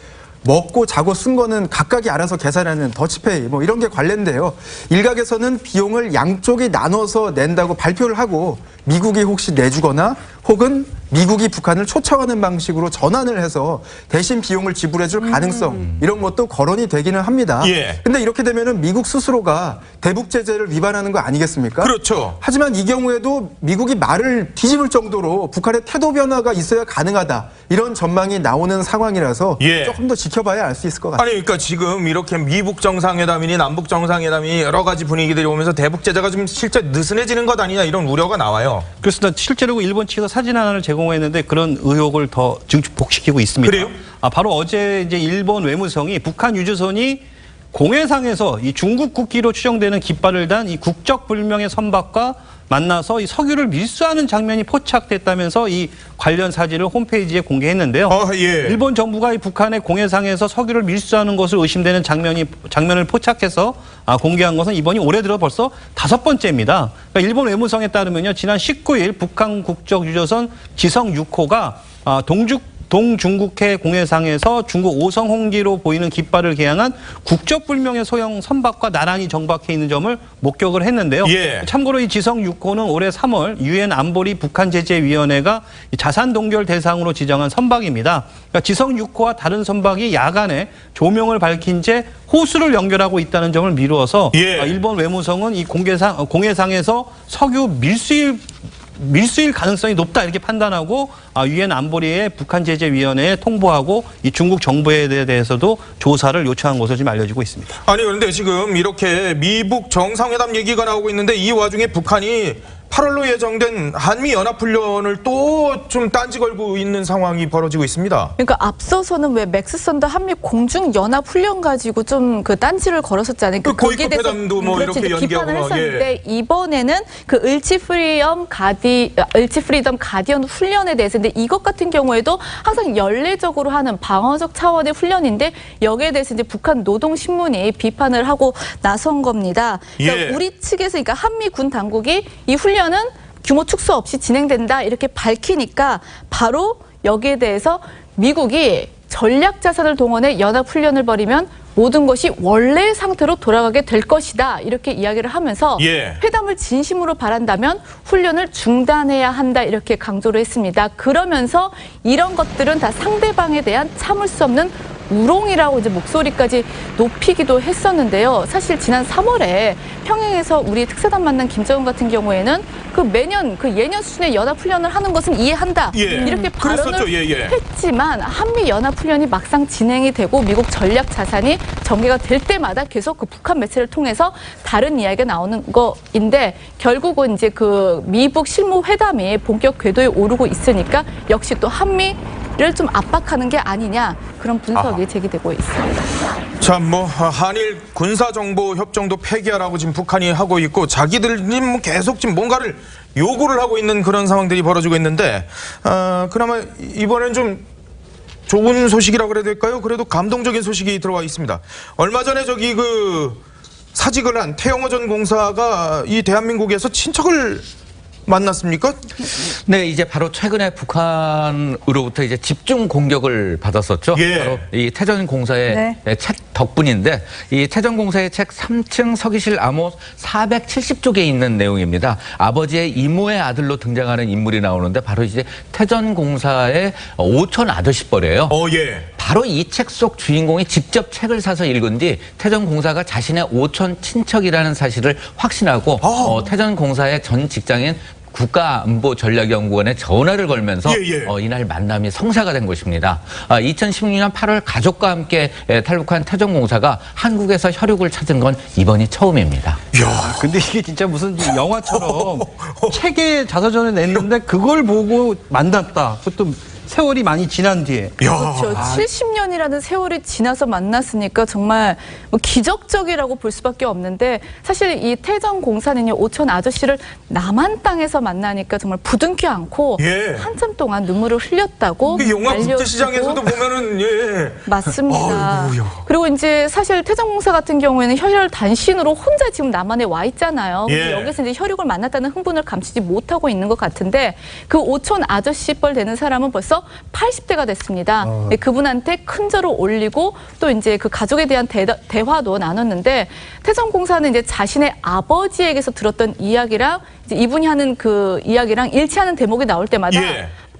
Speaker 6: 먹고 자고 쓴 거는 각각이 알아서 계산하는 더치페이 뭐 이런 게 관례인데요. 일각에서는 비용을 양쪽이 나눠서 낸다고 발표를 하고 미국이 혹시 내주거나 혹은 미국이 북한을 초청하는 방식으로 전환을 해서 대신 비용을 지불해 줄 가능성 이런 것도 거론이 되기는 합니다. 근데 이렇게 되면은 미국 스스로가 대북 제재를 위반하는 거 아니겠습니까?
Speaker 2: 그렇죠.
Speaker 6: 하지만 이 경우에도 미국이 말을 뒤집을 정도로 북한의 태도 변화가 있어야 가능하다. 이런 전망이 나오는 상황이라서 조금 더 지켜봐야 알 수 있을 것 같아요.
Speaker 2: 아니 그러니까 지금 이렇게 미북 정상회담이니 남북 정상회담이 여러 가지 분위기들이 오면서 대북 제재가 좀 실제 느슨해지는 것 아니냐 이런 우려가 나와요.
Speaker 4: 그렇습니다. 실제로 일본 측에서 사진 하나를 제공했는데 그런 의혹을 더 증폭시키고 있습니다.
Speaker 2: 그래요?
Speaker 4: 바로 어제 이제 일본 외무성이 북한 유조선이 공해상에서 이 중국 국기로 추정되는 깃발을 단 이 국적 불명의 선박과 만나서 이 석유를 밀수하는 장면이 포착됐다면서 이 관련 사진을 홈페이지에 공개했는데요.
Speaker 2: 예.
Speaker 4: 일본 정부가 이 북한의 공해상에서 석유를 밀수하는 것을 의심되는 장면을 포착해서 공개한 것은 이번이 올해 들어 벌써 5번째입니다. 그러니까 일본 외무성에 따르면요, 지난 19일 북한 국적유조선 지성 6호가 동중국해 공해상에서 중국 오성 홍지로 보이는 깃발을 개양한 국적불명의 소형 선박과 나란히 정박해 있는 점을 목격을 했는데요.
Speaker 2: 예.
Speaker 4: 참고로 이 지성 6호는 올해 3월 유엔 안보리 북한제재위원회가 자산 동결 대상으로 지정한 선박입니다. 그러니까 지성 6호와 다른 선박이 야간에 조명을 밝힌 채 호수를 연결하고 있다는 점을 미루어서 일본 외무성은 이 공해상에서 석유 밀수일 가능성이 높다 이렇게 판단하고 유엔 안보리의 북한제재위원회에 통보하고 이 중국 정부에 대해서도 조사를 요청한 것으로 지금 알려지고 있습니다.
Speaker 2: 아니 그런데 지금 이렇게 미북 정상회담 얘기가 나오고 있는데 이 와중에 북한이 8월로 예정된 한미 연합훈련을 또 좀 딴지 걸고 있는 상황이 벌어지고 있습니다.
Speaker 5: 그러니까 앞서서는 왜 맥스선더 한미 공중 연합 훈련 가지고 좀 그 딴지를 걸었었잖아요.
Speaker 2: 그 고위급 회담도 뭐 이렇게
Speaker 5: 비판을
Speaker 2: 연기하고
Speaker 5: 했었는데 이번에는 그 을지프리덤 가디언 훈련에 대해서 근데 이것 같은 경우에도 항상 연례적으로 하는 방어적 차원의 훈련인데 여기에 대해서 이제 북한 노동신문이 비판을 하고 나선 겁니다. 그러니까 우리 측에서 그러니까 한미 군 당국이 이 훈련은 규모 축소 없이 진행된다 이렇게 밝히니까 바로 여기에 대해서 미국이 전략 자산을 동원해 연합 훈련을 벌이면 모든 것이 원래 상태로 돌아가게 될 것이다 이렇게 이야기를 하면서 회담을 진심으로 바란다면 훈련을 중단해야 한다 이렇게 강조를 했습니다. 그러면서 이런 것들은 다 상대방에 대한 참을 수 없는 우롱이라고 이제 목소리까지 높이기도 했었는데요. 사실 지난 3월에 평양에서 우리 특사단 만난 김정은 같은 경우에는 그 매년 그 예년 수준의 연합훈련을 하는 것은 이해한다. 이렇게 발언을 했지만 한미 연합훈련이 막상 진행이 되고 미국 전략 자산이 전개가 될 때마다 계속 그 북한 매체를 통해서 다른 이야기가 나오는 거인데 결국은 이제 그 미북 실무 회담이 본격 궤도에 오르고 있으니까 역시 또 한미를 좀 압박하는 게 아니냐 그런 분석이 제기되고 있습니다.
Speaker 2: 참 뭐 한일 군사정보 협정도 폐기하라고 지금 북한이 하고 있고 자기들이 뭐 계속 지금 뭔가를 요구를 하고 있는 그런 상황들이 벌어지고 있는데 그나마 이번엔 좀 좋은 소식이라고 그래야 될까요? 그래도 감동적인 소식이 들어와 있습니다. 얼마 전에 저기 그 사직을 한 태영호 전 공사가 이 대한민국에서 친척을 만났습니까?
Speaker 3: 네, 이제 바로 최근에 북한으로부터 이제 집중 공격을 받았었죠. 바로 이 태전 공사의 책 덕분인데 이 태전 공사의 책 3층 서기실 암호 470쪽에 있는 내용입니다. 아버지의 이모의 아들로 등장하는 인물이 나오는데 바로 이제 태전 공사의 오촌 아저씨뻘이에요. 바로 이 책 속 주인공이 직접 책을 사서 읽은 뒤 태전 공사가 자신의 오촌 친척이라는 사실을 확신하고 태전 공사의 전 직장인 국가안보전략연구원에 전화를 걸면서 이날 만남이 성사가 된 것입니다. 2016년 8월 가족과 함께 탈북한 태전공사가 한국에서 혈육을 찾은 건 이번이 처음입니다.
Speaker 4: 야, 근데 이게 진짜 무슨 영화처럼 책에 자서전을 냈는데 그걸 보고 만났다. 그것도 세월이 많이 지난 뒤에.
Speaker 5: 그렇죠. 70년이라는 세월이 지나서 만났으니까 정말 뭐 기적적이라고 볼 수밖에 없는데 사실 이 태전공사는요. 오촌 아저씨를 남한 땅에서 만나니까 정말 부둥켜 안고 한참 동안 눈물을 흘렸다고
Speaker 2: 영화 국제시장에서도 보면은
Speaker 5: 맞습니다. 그리고 이제 사실 태전공사 같은 경우에는 혈혈 단신으로 혼자 지금 남한에 와 있잖아요. 여기서 이제 혈육을 만났다는 흥분을 감추지 못하고 있는 것 같은데 그 오촌 아저씨뻘 되는 사람은 벌써 80대가 됐습니다. 그분한테 큰 절을 올리고 또 이제 그 가족에 대한 대화도 나눴는데 태전공사는 이제 자신의 아버지에게서 들었던 이야기랑 이제 이분이 하는 그 이야기랑 일치하는 대목이 나올 때마다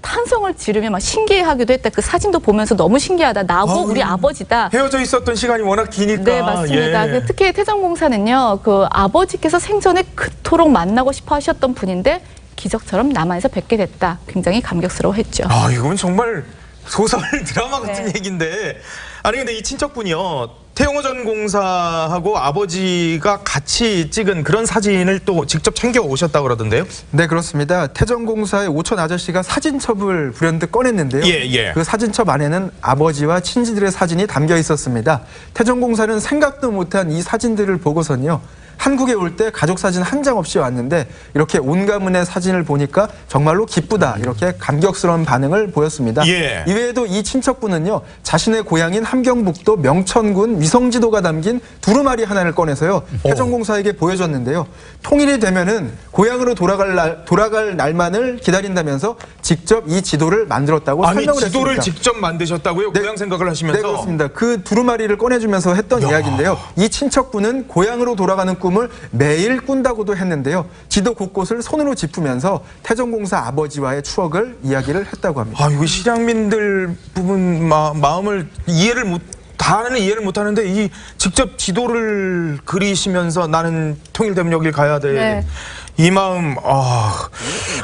Speaker 5: 탄성을 지르며 막 신기해하기도 했다. 그 사진도 보면서 너무 신기하다. 나고 우리 아버지다.
Speaker 2: 헤어져 있었던 시간이 워낙 기니까.
Speaker 5: 네, 맞습니다. 특히 태전공사는요. 그 아버지께서 생전에 그토록 만나고 싶어 하셨던 분인데 기적처럼 남한에서 뵙게 됐다. 굉장히 감격스러워했죠.
Speaker 2: 이건 정말 소설 드라마 같은 얘기인데 아니 근데 이 친척분이요. 태영호 전 공사하고 아버지가 같이 찍은 그런 사진을 또 직접 챙겨 오셨다고 그러던데요?
Speaker 6: 네, 그렇습니다. 태전공사의 오촌 아저씨가 사진첩을 불현듯 꺼냈는데요. 그 사진첩 안에는 아버지와 친지들의 사진이 담겨 있었습니다. 태전공사는 생각도 못한 이 사진들을 보고선요. 한국에 올 때 가족 사진 한 장 없이 왔는데 이렇게 온 가문의 사진을 보니까 정말로 기쁘다 이렇게 감격스러운 반응을 보였습니다.
Speaker 2: 예.
Speaker 6: 이외에도 이 친척분은요 자신의 고향인 함경북도 명천군 위성지도가 담긴 두루마리 하나를 꺼내서요 태정공사에게 보여줬는데요. 통일이 되면은 고향으로 돌아갈 날만을 기다린다면서 직접 이 지도를 만들었다고 설명을 했습니다.
Speaker 2: 지도를 직접 만드셨다고요? 고향 생각을 하시면서?
Speaker 6: 네, 그렇습니다. 그 두루마리를 꺼내주면서 했던 이야기인데요. 이 친척분은 고향으로 돌아가는 꿈을 매일 꾼다고도 했는데요. 지도 곳곳을 손으로 짚으면서 태정공사 아버지와의 추억을 이야기를 했다고 합니다.
Speaker 2: 이거 실향민들 부분 마음을 다는 이해를 못하는데 이 직접 지도를 그리시면서 나는 통일되면 여길 가야 돼.
Speaker 1: 네.
Speaker 2: 이 마음.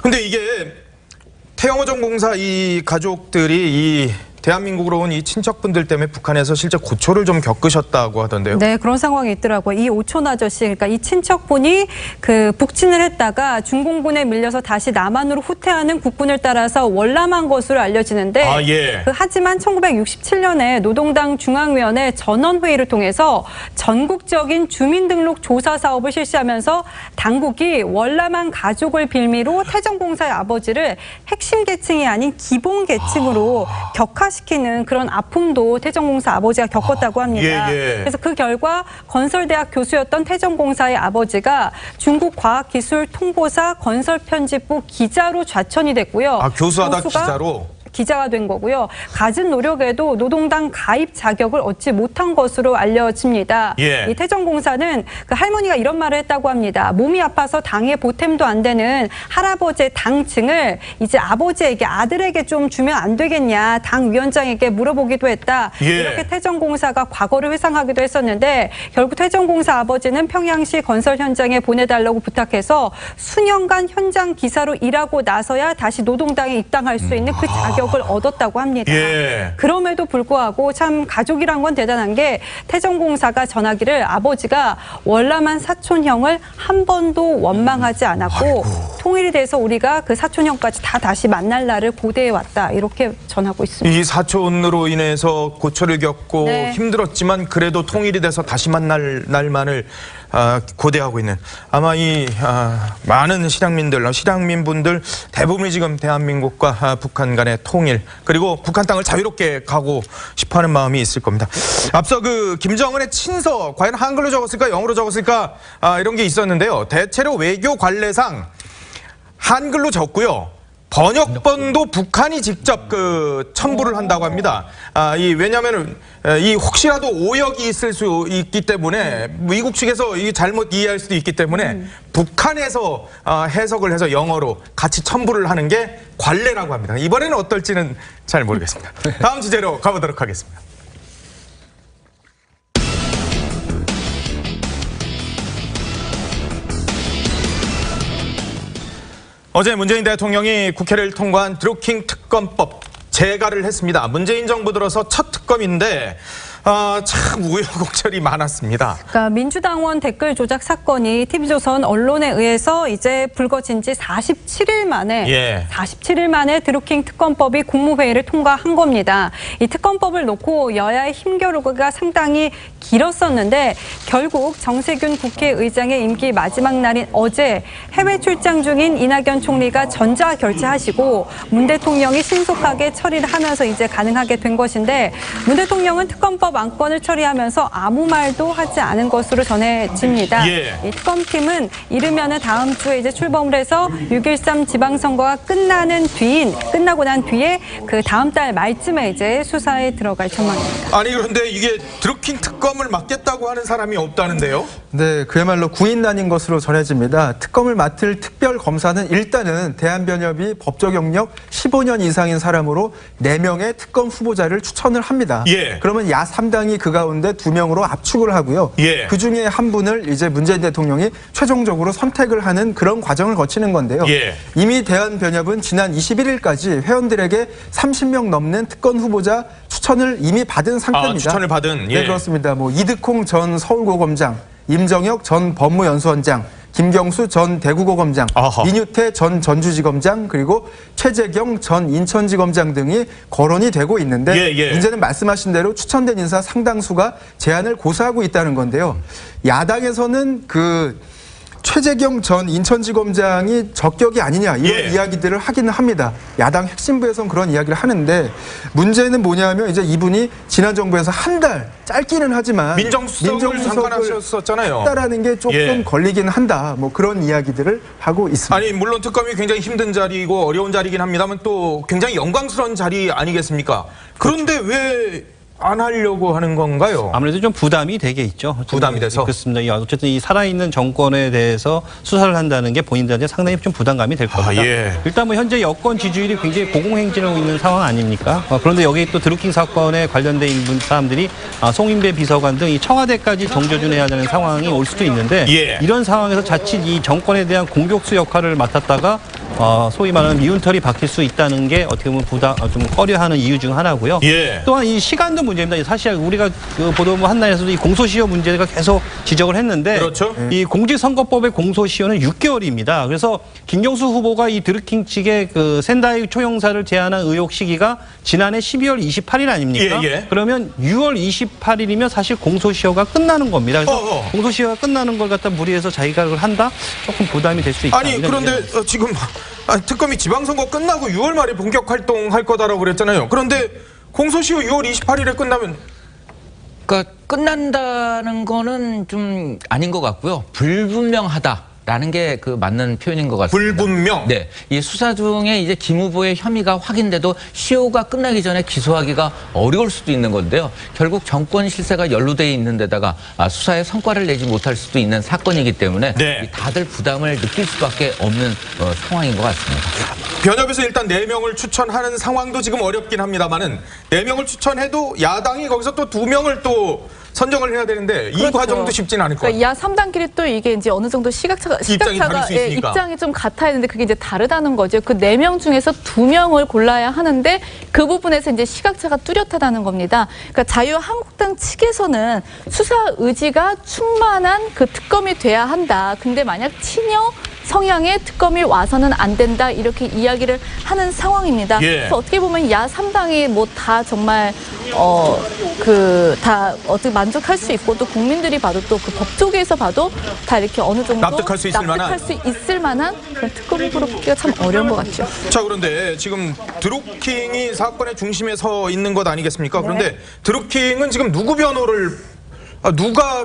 Speaker 2: 근데 이게 태영호전공사 이 가족들이 이 대한민국으로 온 이 친척분들 때문에 북한에서 실제 고초를 좀 겪으셨다고 하던데요.
Speaker 1: 네, 그런 상황이 있더라고요. 이 오촌 아저씨, 그러니까 이 친척분이 그 북진을 했다가 중공군에 밀려서 다시 남한으로 후퇴하는 국군을 따라서 월남한 것으로 알려지는데
Speaker 2: 예.
Speaker 1: 하지만 1967년에 노동당 중앙위원회 전원회의를 통해서 전국적인 주민등록 조사 사업을 실시하면서 당국이 월남한 가족을 빌미로 태정공사의 아버지를 핵심 계층이 아닌 기본 계층으로 격화시키는 그런 아픔도 태정공사 아버지가 겪었다고 합니다.
Speaker 2: 예.
Speaker 1: 그래서 그 결과 건설대학 교수였던 태정공사의 아버지가 중국과학기술통보사 건설편집부 기자로 좌천이 됐고요.
Speaker 2: 교수하다
Speaker 1: 교수가
Speaker 2: 기자로?
Speaker 1: 기자가 된 거고요. 갖은 노력에도 노동당 가입 자격을 얻지 못한 것으로 알려집니다.
Speaker 2: 예.
Speaker 1: 이 태정공사는 그 할머니가 이런 말을 했다고 합니다. 몸이 아파서 당에 보탬도 안 되는 할아버지의 당층을 이제 아버지에게 아들에게 좀 주면 안 되겠냐. 당 위원장에게 물어보기도 했다.
Speaker 2: 예.
Speaker 1: 이렇게 태정공사가 과거를 회상하기도 했었는데 결국 태정공사 아버지는 평양시 건설 현장에 보내달라고 부탁해서 수년간 현장 기사로 일하고 나서야 다시 노동당에 입당할 수 있는 그 자격을 얻었다고 합니다.
Speaker 2: 예.
Speaker 1: 그럼에도 불구하고 참 가족이란 건 대단한 게 태정공사가 전하기를 아버지가 월남한 사촌형을 한 번도 원망하지 않았고 통일이 돼서 우리가 그 사촌형까지 다 다시 만날 날을 고대해 왔다 이렇게 전하고 있습니다.
Speaker 2: 이 사촌으로 인해서 고초를 겪고
Speaker 1: 네.
Speaker 2: 힘들었지만 그래도 통일이 돼서 다시 만날 날만을 고대하고 있는 아마 이 많은 실향민분들 대부분이 지금 대한민국과 북한 간의 통일 그리고 북한 땅을 자유롭게 가고 싶어하는 마음이 있을 겁니다. 앞서 그 김정은의 친서 과연 한글로 적었을까 영어로 적었을까 이런 게 있었는데요. 대체로 외교 관례상 한글로 적고요. 번역본도 북한이 직접 그 첨부를 한다고 합니다. 왜냐하면 이 혹시라도 오역이 있을 수 있기 때문에 미국 측에서 이 잘못 이해할 수도 있기 때문에 북한에서 해석을 해서 영어로 같이 첨부를 하는 게 관례라고 합니다. 이번에는 어떨지는 잘 모르겠습니다. 다음 주제로 가보도록 하겠습니다. 어제 문재인 대통령이 국회를 통과한 드루킹 특검법 재가를 했습니다. 문재인 정부 들어서 첫 특검인데 참 우여곡절이 많았습니다.
Speaker 1: 그러니까 민주당원 댓글 조작 사건이 TV조선 언론에 의해서 이제 불거진 지 47일 만에 47일 만에 드루킹 특검법이 국무회의를 통과한 겁니다. 이 특검법을 놓고 여야의 힘겨루기가 상당히 길었었는데 결국 정세균 국회의장의 임기 마지막 날인 어제 해외 출장 중인 이낙연 총리가 전자 결재하시고 문 대통령이 신속하게 처리를 하면서 이제 가능하게 된 것인데 문 대통령은 특검법 안건을 처리하면서 아무 말도 하지 않은 것으로 전해집니다. 이 특검팀은 이르면은 다음 주에 이제 출범을 해서 6.13 지방선거가 끝나고 난 뒤에 그 다음 달 말쯤에 이제 수사에 들어갈 전망입니다.
Speaker 2: 아니 그런데 이게 드루킹 특검을 맡겠다고 하는 사람이 없다는데요?
Speaker 6: 네, 그야말로 구인난인 것으로 전해집니다. 특검을 맡을 특별검사는 일단은 대한변협이 법적 경력 15년 이상인 사람으로 4명의 특검 후보자를 추천을 합니다. 그러면 야3당이 그 가운데 2명으로 압축을 하고요. 그 중에 한 분을 이제 문재인 대통령이 최종적으로 선택을 하는 그런 과정을 거치는 건데요. 이미 대한변협은 지난 21일까지 회원들에게 30명 넘는 특검 후보자 추천을 이미 받은 상태입니다.
Speaker 2: 추천을 받은.
Speaker 6: 네, 그렇습니다. 뭐 이득홍 전 서울고검장, 임정혁 전 법무연수원장, 김경수 전 대구고검장, 민유태 전 전주지검장, 그리고 최재경 전 인천지검장 등이 거론이 되고 있는데 문제는 말씀하신 대로 추천된 인사 상당수가 제안을 고수하고 있다는 건데요. 야당에서는 최재경 전 인천지검장이 적격이 아니냐 이런 이야기들을 하기는 합니다. 야당 핵심부에서는 그런 이야기를 하는데 문제는 뭐냐면 이제 이분이 지난 정부에서 한 달 짧기는 하지만
Speaker 2: 민정수석을 잠깐 하셨었잖아요.
Speaker 6: 했다라는 게 조금 걸리긴 한다. 뭐 그런 이야기들을 하고 있습니다.
Speaker 2: 아니 물론 특검이 굉장히 힘든 자리이고 어려운 자리이긴 합니다만 또 굉장히 영광스러운 자리 아니겠습니까? 그런데 왜 안 하려고 하는 건가요?
Speaker 4: 아무래도 좀 부담이 되게 있죠.
Speaker 2: 부담이 돼서?
Speaker 4: 그렇습니다. 어쨌든 이 살아있는 정권에 대해서 수사를 한다는 게 본인들한테 상당히 좀 부담감이 될 겁니다. 일단 뭐 현재 여권 지지율이 굉장히 고공행진하고 있는 상황 아닙니까? 그런데 여기 또 드루킹 사건에 관련돼 있는 사람들이 송인배 비서관 등 이 청와대까지 정조준해야 되는 상황이 올 수도 있는데 이런 상황에서 자칫 이 정권에 대한 공격수 역할을 맡았다가 소위 말하는 미운털이 박힐 수 있다는 게 어떻게 보면 좀 꺼려하는 이유 중 하나고요. 또한 이 시간도 문제입니다. 사실 우리가 보도본부 한나에서도 이 공소시효 문제가 계속 지적을 했는데 이 공직선거법의 공소시효는 6개월입니다. 그래서 김경수 후보가 이 드루킹 측의 센다이 초용사를 제안한 의혹 시기가 지난해 12월 28일 아닙니까? 그러면 6월 28일이면 사실 공소시효가 끝나는 겁니다. 그래서 공소시효가 끝나는 걸 갖다 무리해서 자기가 그걸 한다? 조금 부담이 될 수 있다.
Speaker 2: 아니 그런데 지금 특검이 지방선거 끝나고 6월 말에 본격 활동할 거다라고 그랬잖아요. 그런데 공소시효 6월 28일에 끝나면
Speaker 3: 그러니까 끝난다는 거는 좀 아닌 것 같고요. 불분명하다라는 게 맞는 표현인 것 같습니다.
Speaker 2: 불분명?
Speaker 3: 네. 이 수사 중에 이제 김 후보의 혐의가 확인돼도 시효가 끝나기 전에 기소하기가 어려울 수도 있는 건데요. 결국 정권 실세가 연루돼 있는 데다가 수사에 성과를 내지 못할 수도 있는 사건이기 때문에 다들 부담을 느낄 수밖에 없는 상황인 것 같습니다.
Speaker 2: 변협에서 일단 4명을 추천하는 상황도 지금 어렵긴 합니다만은 4명을 추천해도 야당이 거기서 또 2명을 또 선정을 해야 되는데 이 과정도 쉽지는 않을 것 같아요.
Speaker 5: 야 3단끼리 또 이게 이제 어느 정도 시각차가 입장이 좀 같아야 되는데 그게 이제 다르다는 거죠. 그 4명 중에서 2명을 골라야 하는데 그 부분에서 이제 시각차가 뚜렷하다는 겁니다. 그러니까 자유한국당 측에서는 수사 의지가 충만한 그 특검이 돼야 한다. 근데 만약 친여 성향의 특검이 와서는 안 된다 이렇게 이야기를 하는 상황입니다. 그래서 어떻게 보면 야 3당이 뭐 다 정말 다 어떻게 만족할 수 있고 또 국민들이 봐도 또 그 법조계에서 봐도 다 이렇게 어느 정도
Speaker 2: 납득할 수
Speaker 5: 있을 만한 그런 특검 후보로 뽑기가 참 어려운 것 같죠.
Speaker 2: 자 그런데 지금 드루킹이 사건의 중심에 서 있는 것 아니겠습니까? 그런데 드루킹은 지금 누가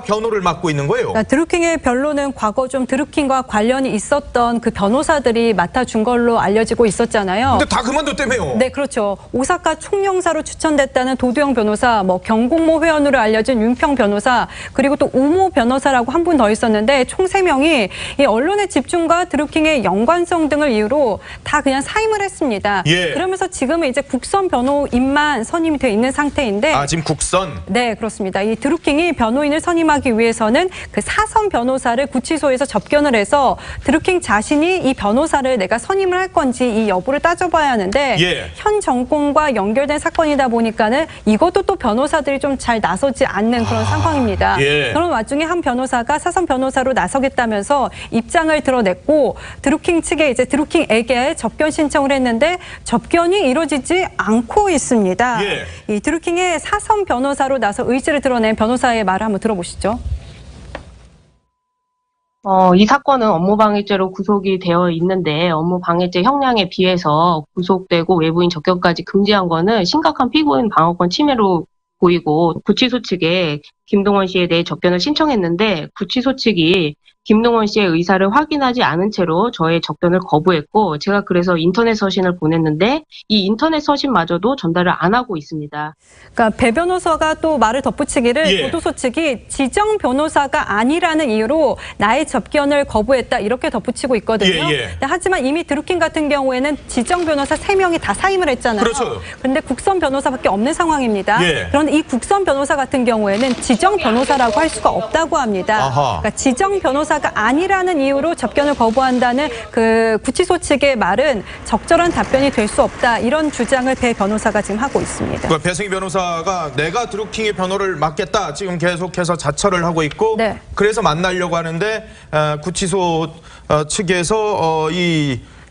Speaker 2: 변호를 맡고 있는 거예요?
Speaker 1: 드루킹의 변론은 과거 좀 드루킹과 관련이 있었던 그 변호사들이 맡아준 걸로 알려지고 있었잖아요.
Speaker 2: 근데 다 그만뒀다며요?
Speaker 1: 네, 그렇죠. 오사카 총영사로 추천됐다는 도두영 변호사, 경공모 회원으로 알려진 윤평 변호사, 그리고 또 우모 변호사라고 한 분 더 있었는데 총 3명이 이 언론의 집중과 드루킹의 연관성 등을 이유로 다 그냥 사임을 했습니다. 그러면서 지금은 이제 국선 변호인만 선임이 되어 있는 상태인데.
Speaker 2: 지금 국선?
Speaker 1: 네, 그렇습니다. 이 드루킹이 변호인을 선임하기 위해서는 그 사선 변호사를 구치소에서 접견을 해서 드루킹 자신이 이 변호사를 내가 선임을 할 건지 이 여부를 따져봐야 하는데 현 정권과 연결된 사건이다 보니까는 이것도 또 변호사들이 좀 잘 나서지 않는 그런 상황입니다. 그런 와중에 한 변호사가 사선 변호사로 나서겠다면서 입장을 드러냈고 드루킹에게 접견 신청을 했는데 접견이 이루어지지 않고 있습니다. 이 드루킹의 사선 변호사로 나서 의지를 드러낸 변호사의 말을 한번 들어보시죠.
Speaker 12: 이 사건은 업무방해죄로 구속이 되어 있는데 업무방해죄 형량에 비해서 구속되고 외부인 접견까지 금지한 거는 심각한 피고인 방어권 침해로 보이고 구치소 측에 김동원 씨에 대해 접견을 신청했는데 구치소 측이 김동원 씨의 의사를 확인하지 않은 채로 저의 접견을 거부했고 제가 그래서 인터넷 서신을 보냈는데 이 인터넷 서신마저도 전달을 안 하고 있습니다.
Speaker 1: 그러니까 배 변호사가 또 말을 덧붙이기를 교도소 측이 지정 변호사가 아니라는 이유로 나의 접견을 거부했다 이렇게 덧붙이고 있거든요. 하지만 이미 드루킹 같은 경우에는 지정 변호사 3명이 다 사임을 했잖아요. 그런데 국선 변호사밖에 없는 상황입니다. 그런데 이 국선 변호사 같은 경우에는 지정 변호사라고 할 수가 없다고 합니다. 그러니까 지정 변호사 변호사가 아니라는 이유로 접견을 거부한다는 그 구치소 측의 말은 적절한 답변이 될 수 없다. 이런 주장을 배 변호사가 지금 하고 있습니다.
Speaker 2: 그러니까 배승희 변호사가 내가 드루킹의 변호를 맡겠다. 지금 계속해서 자처를 하고 있고
Speaker 1: 네.
Speaker 2: 그래서 만나려고 하는데 구치소 측에서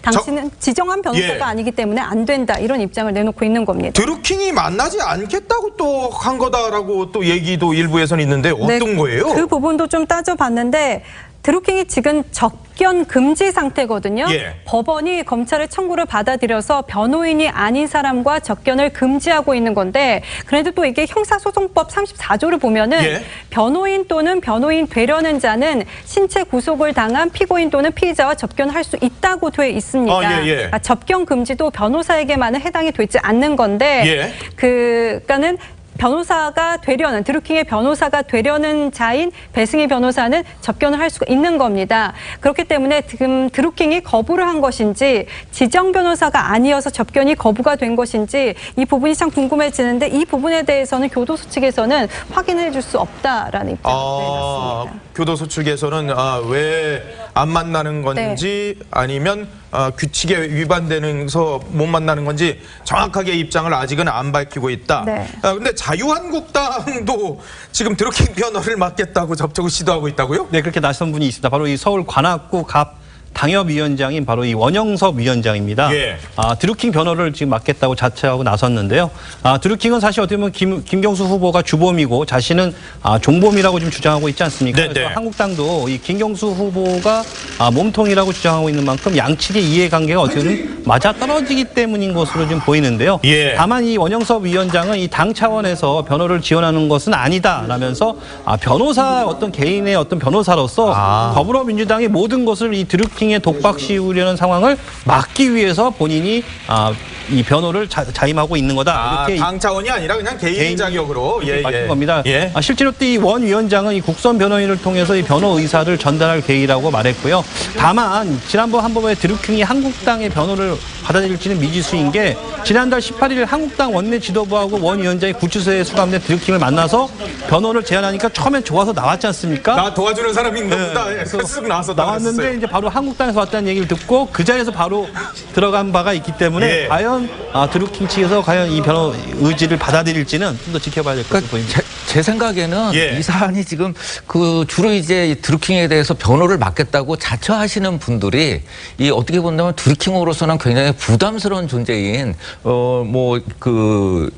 Speaker 1: 당신은 지정한 변호사가
Speaker 2: 예.
Speaker 1: 아니기 때문에 안 된다. 이런 입장을 내놓고 있는 겁니다.
Speaker 2: 드루킹이 만나지 않겠다고 또 한 거다라고 또 얘기도 일부에서는 있는데 어떤 거예요?
Speaker 1: 그 부분도 좀 따져봤는데 드루킹이 지금 접견 금지 상태거든요.
Speaker 2: 예.
Speaker 1: 법원이 검찰의 청구를 받아들여서 변호인이 아닌 사람과 접견을 금지하고 있는 건데 그래도 또 이게 형사소송법 34조를 보면은
Speaker 2: 예.
Speaker 1: 변호인 또는 변호인 되려는 자는 신체 구속을 당한 피고인 또는 피의자와 접견할 수 있다고 돼 있습니다. 그러니까 접견 금지도 변호사에게만은 해당이 되지 않는 건데 그러니까는 변호사가 되려는 드루킹의 변호사가 되려는 자인 배승희 변호사는 접견을 할 수가 있는 겁니다. 그렇기 때문에 지금 드루킹이 거부를 한 것인지 지정 변호사가 아니어서 접견이 거부가 된 것인지 이 부분이 참 궁금해지는데 이 부분에 대해서는 교도소 측에서는 확인해 줄 수 없다라는 입장을 내놨습니다.
Speaker 2: 교도소 측에서는 왜 안 만나는 건지 아니면 규칙에 위반되면서 못 만나는 건지 정확하게 입장을 아직은 안 밝히고 있다.
Speaker 1: 네.
Speaker 2: 근데 자유한국당도 지금 드루킹 변호를 맡겠다고 접촉을 시도하고 있다고요?
Speaker 4: 네, 그렇게 나선 분이 있습니다. 바로 이 서울 관악구 갑 당협위원장인 바로 이 원영섭 위원장입니다.
Speaker 2: 예.
Speaker 4: 드루킹 변호를 지금 맡겠다고 자처하고 나섰는데요. 드루킹은 사실 어떻게 보면 김경수 후보가 주범이고 자신은 종범이라고 지금 주장하고 있지 않습니까?
Speaker 2: 네네.
Speaker 4: 그래서 한국당도 이 김경수 후보가 몸통이라고 주장하고 있는 만큼 양측의 이해관계가 어떻게 보면 맞아떨어지기 때문인 것으로 좀 보이는데요.
Speaker 2: 예.
Speaker 4: 다만 이 원영섭 위원장은 이 당 차원에서 변호를 지원하는 것은 아니다라면서 변호사 어떤 개인의 어떤 변호사로서 더불어민주당의 모든 것을 이 드루킹 의 독박 씌우려는 상황을 막기 위해서 본인이 이 변호를 자임하고 있는 거다. 이렇게
Speaker 2: 당 차원이 아니라 그냥 개인 자격으로
Speaker 4: 밝힌 겁니다.
Speaker 2: 예.
Speaker 4: 실제로 또 이 원 위원장은 이 국선 변호인을 통해서 이 변호 의사를 전달할 계획이라고 말했고요. 다만 지난번 한번에 드루킹이 한국당의 변호를 받아들일지는 미지수인 게 지난달 18일 한국당 원내 지도부하고 원 위원장이 구치소에 수감된 드루킹을 만나서 변호를 제안하니까 처음엔 좋아서 나왔지 않습니까?
Speaker 2: 나 도와주는 사람인가 보다. 그래서 쓱
Speaker 4: 나왔는데 이제 바로 한국당에서 왔다는 얘기를 듣고 그 자리에서 바로 들어간 바가 있기 때문에 과연 드루킹 측에서 과연 이 변호 의지를 받아들일지는 좀 더 지켜봐야 될 것으로 보입니다.
Speaker 3: 제 생각에는 이 사안이 지금 주로 이제 드루킹에 대해서 변호를 맡겠다고 자처하시는 분들이 이 어떻게 본다면 드루킹으로서는 굉장히 부담스러운 존재인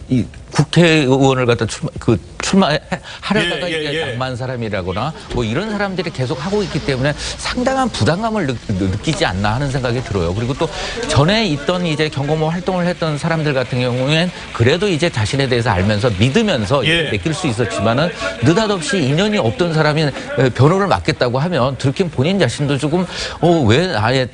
Speaker 3: 이 국회의원을 갖다 출마하려다가 이게 낙마한 사람이라거나 이런 사람들이 계속 하고 있기 때문에 상당한 부담감을 느끼지 않나 하는 생각이 들어요. 그리고 또 전에 있던 이제 경고모 활동을 했던 사람들 같은 경우엔 그래도 이제 자신에 대해서 알면서 믿으면서 맡길 수 있었지만은 느닷없이 인연이 없던 사람이 변호를 맡겠다고 하면 드루킹 본인 자신도 조금 왜 아예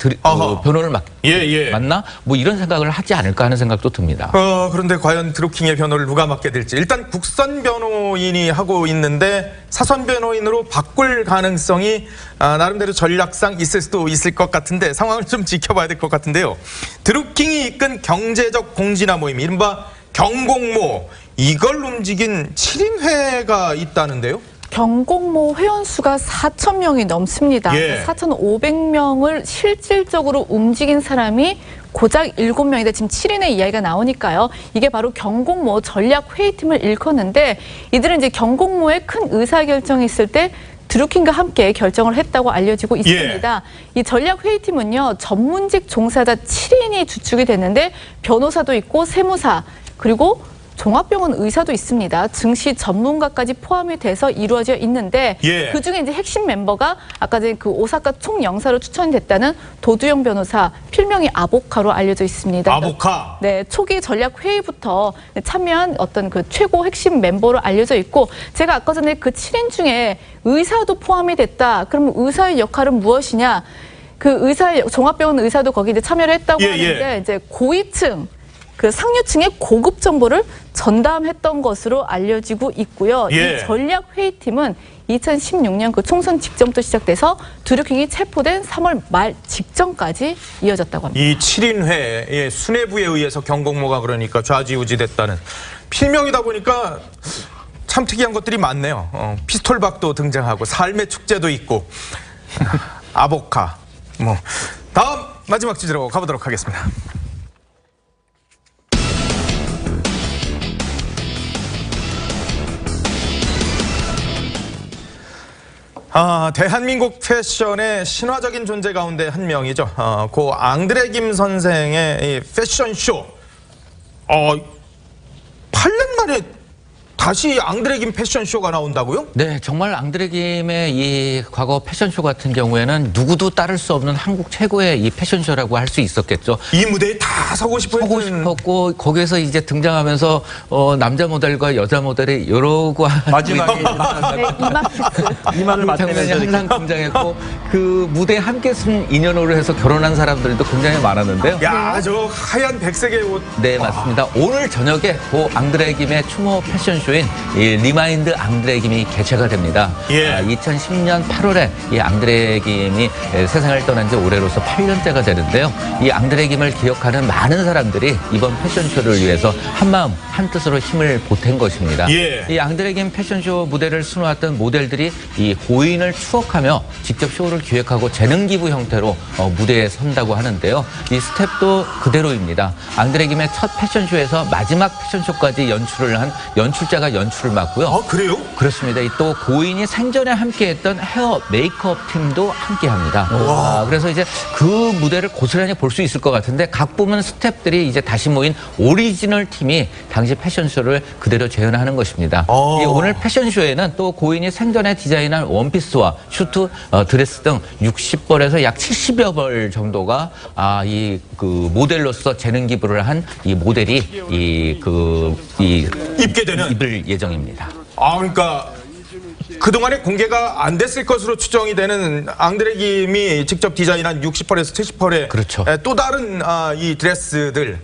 Speaker 3: 변호를 맡나 이런 생각을 하지 않을까 하는 생각도 듭니다.
Speaker 2: 그런데 과연 드루킹의 변호를 누가 맡게 될지 일단 국선 변호인이 하고 있는데 사선 변호인으로 바꿀 가능성이 나름대로 전략상 있을 수도 있을 것 같은데 상황을 좀 지켜봐야 될 것 같은데요. 드루킹이 이끈 경제적 공진화 모임 이른바 경공모 이걸 움직인 7인회가 있다는데요.
Speaker 5: 경공모 회원수가 4,000명이 넘습니다. 4,500명을 실질적으로 움직인 사람이 고작 7명인데 지금 7인의 이야기가 나오니까요. 이게 바로 경공모 전략회의팀을 일컫는데 이들은 이제 경공모의 큰 의사결정이 있을 때 드루킹과 함께 결정을 했다고 알려지고 있습니다. 이 전략회의팀은요. 전문직 종사자 7인이 주축이 됐는데 변호사도 있고 세무사 그리고 종합병원 의사도 있습니다. 증시 전문가까지 포함이 돼서 이루어져 있는데 그중에 이제 핵심 멤버가 아까 전에 그 오사카 총영사로 추천이 됐다는 도두영 변호사, 필명이 아보카로 알려져 있습니다.
Speaker 2: 아보카?
Speaker 5: 네, 초기 전략 회의부터 참여한 어떤 그 최고 핵심 멤버로 알려져 있고 제가 아까 전에 그 7인 중에 의사도 포함이 됐다. 그러면 의사의 역할은 무엇이냐? 그 의사 종합병원 의사도 거기 이제 참여를 했다고 하는데 이제 고위층 그 상류층의 고급 정보를 전담했던 것으로 알려지고 있고요. 이 전략회의팀은 2016년 그 총선 직전부터 시작돼서 드루킹이 체포된 3월 말 직전까지 이어졌다고 합니다.
Speaker 2: 이 7인회의 수뇌부에 의해서 경공모가 그러니까 좌지우지됐다는 필명이다 보니까 참 특이한 것들이 많네요. 피스톨박도 등장하고 삶의 축제도 있고 아보카. 뭐 다음 마지막 주제로 가보도록 하겠습니다. 대한민국 패션의 신화적인 존재 가운데 한 명이죠. 고 앙드레 김 선생의 이 패션쇼. 8년 만에 다시 앙드레 김 패션쇼가 나온다고요?
Speaker 3: 네, 정말 앙드레 김의 이 과거 패션쇼 같은 경우에는 누구도 따를 수 없는 한국 최고의 이 패션쇼라고 할 수 있었겠죠.
Speaker 2: 이 무대에 다 서고
Speaker 3: 싶었고 거기에서 이제 등장하면서 남자 모델과 여자 모델이 이러고
Speaker 4: 마지막에 이마를
Speaker 3: 맞대면서 항상 등장했고 그 무대에 함께 쓴 인연으로 해서 결혼한 사람들도 굉장히 많았는데요.
Speaker 2: 야, 저 하얀 백색의 옷.
Speaker 3: 네, 맞습니다. 오늘 저녁에 고 앙드레 김의 추모 패션쇼 이 리마인드 앙드레 김이 개최가 됩니다. 2010년 8월에 이 앙드레 김이 세상을 떠난 지 올해로서 8년째가 되는데요. 이 앙드레 김을 기억하는 많은 사람들이 이번 패션쇼를 위해서 한마음 한뜻으로 힘을 보탠 것입니다. 이 앙드레 김 패션쇼 무대를 수놓았던 모델들이 이 고인을 추억하며 직접 쇼를 기획하고 재능 기부 형태로 무대에 선다고 하는데요. 이 스텝도 그대로입니다. 앙드레 김의 첫 패션쇼에서 마지막 패션쇼까지 연출을 한 연출자가 연출을 맡고요.
Speaker 2: 그래요?
Speaker 3: 그렇습니다. 또 고인이 생전에 함께했던 헤어 메이크업 팀도 함께합니다. 그래서 이제 그 무대를 고스란히 볼 수 있을 것 같은데 각 부문 스태프들이 이제 다시 모인 오리지널 팀이 당시 패션쇼를 그대로 재현하는 것입니다. 이 오늘 패션쇼에는 또 고인이 생전에 디자인한 원피스와 슈트, 드레스 등 60벌에서 약 70여 벌 정도가 이 모델로서 재능 기부를 한 이 모델이
Speaker 2: 입게 되는
Speaker 3: 입을 예정입니다.
Speaker 2: 그러니까 그동안에 공개가 안 됐을 것으로 추정이 되는 앙드레 김이 직접 디자인한 60벌에서 70벌의
Speaker 3: 그렇죠.
Speaker 2: 또 다른 이 드레스들.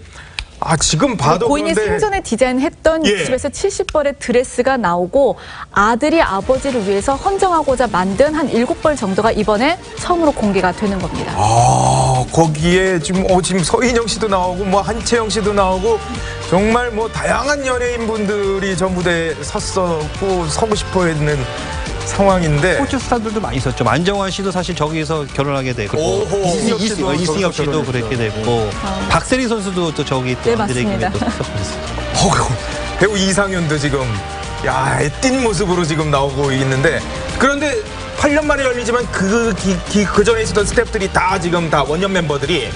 Speaker 2: 지금 봐도
Speaker 5: 고인이
Speaker 2: 그런데
Speaker 5: 생전에 디자인했던 60에서 70벌의 드레스가 나오고 아들이 아버지를 위해서 헌정하고자 만든 한 7벌 정도가 이번에 처음으로 공개가 되는 겁니다.
Speaker 2: 거기에 지금 서인영 씨도 나오고 뭐 한채영 씨도 나오고 정말 뭐 다양한 연예인분들이 저 무대에 섰었고 서고 싶어 했는 상황인데
Speaker 4: 스포츠 스타들도 많이 있었죠. 안정환 씨도 사실 저기서 결혼하게 되고 이승엽 씨도 그렇게 되고 박세리 선수도 또 저기 또 앙드레 김에 또
Speaker 2: 배우 이상윤도 지금 뛴 모습으로 지금 나오고 있는데 그런데 8년 만에 열리지만 그 전에 있었던 스태프들이 다 지금 다 원년 멤버들이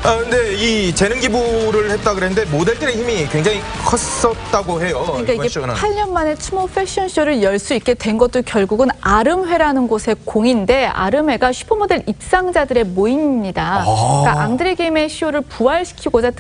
Speaker 2: 근데 이 재능 기부를 했다 그랬는데 모델들의 힘이 굉장히 컸었다고 해요.
Speaker 5: 그러니까 이게 8년 만에 추모 패션쇼를 열 수 있게 된 것도 결국은 아름회라는 곳의 공인데 아름회가 슈퍼모델 입상자들의 모임입니다. 그러니까 앙드레 김의 쇼를 부활시키고자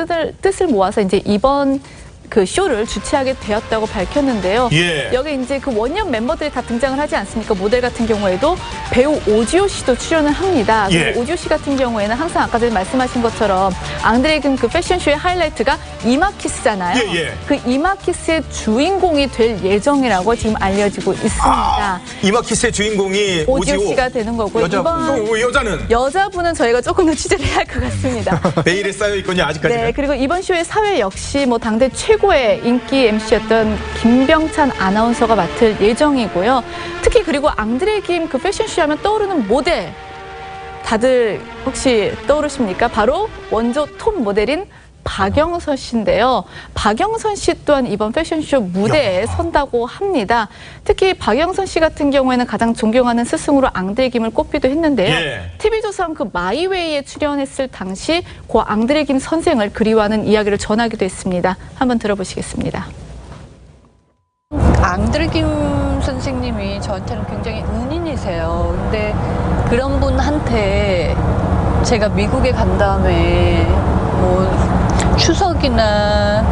Speaker 5: 뜻을 모아서 이제 이번 그 쇼를 주최하게 되었다고 밝혔는데요. 여기 이제 그 원년 멤버들이 다 등장을 하지 않습니까? 모델 같은 경우에도 배우 오지호 씨도 출연을 합니다. 오지호 씨 같은 경우에는 항상 아까 전에 말씀하신 것처럼 앙드레 김 그 패션쇼의 하이라이트가 이마키스잖아요. 그 이마키스의 주인공이 될 예정이라고 지금 알려지고 있습니다.
Speaker 2: 이마키스의 주인공이
Speaker 5: 오지호 씨가 되는 거고
Speaker 2: 여자는?
Speaker 5: 여자분은 저희가 조금 더 취재를 해야 할 것 같습니다.
Speaker 2: 베일에 쌓여있군요, 아직까지는.
Speaker 5: 네, 그리고 이번 쇼의 사회 역시 뭐 당대 최고의 인기 MC였던 김병찬 아나운서가 맡을 예정이고요. 특히 그리고 앙드레 김 그 패션쇼 하면 떠오르는 모델 다들 혹시 떠오르십니까? 바로 원조 톱 모델인 박영선 씨인데요. 박영선 씨 또한 이번 패션쇼 무대에 선다고 합니다. 특히 박영선 씨 같은 경우에는 가장 존경하는 스승으로 앙드레 김을 꼽기도 했는데요. TV조선 그 마이웨이에 출연했을 당시 고 앙드레 김 선생을 그리워하는 이야기를 전하기도 했습니다. 한번 들어보시겠습니다.
Speaker 13: 앙드레 김 선생님이 저한테는 굉장히 은인이세요. 근데 그런 분한테 제가 미국에 간 다음에 뭐 추석이나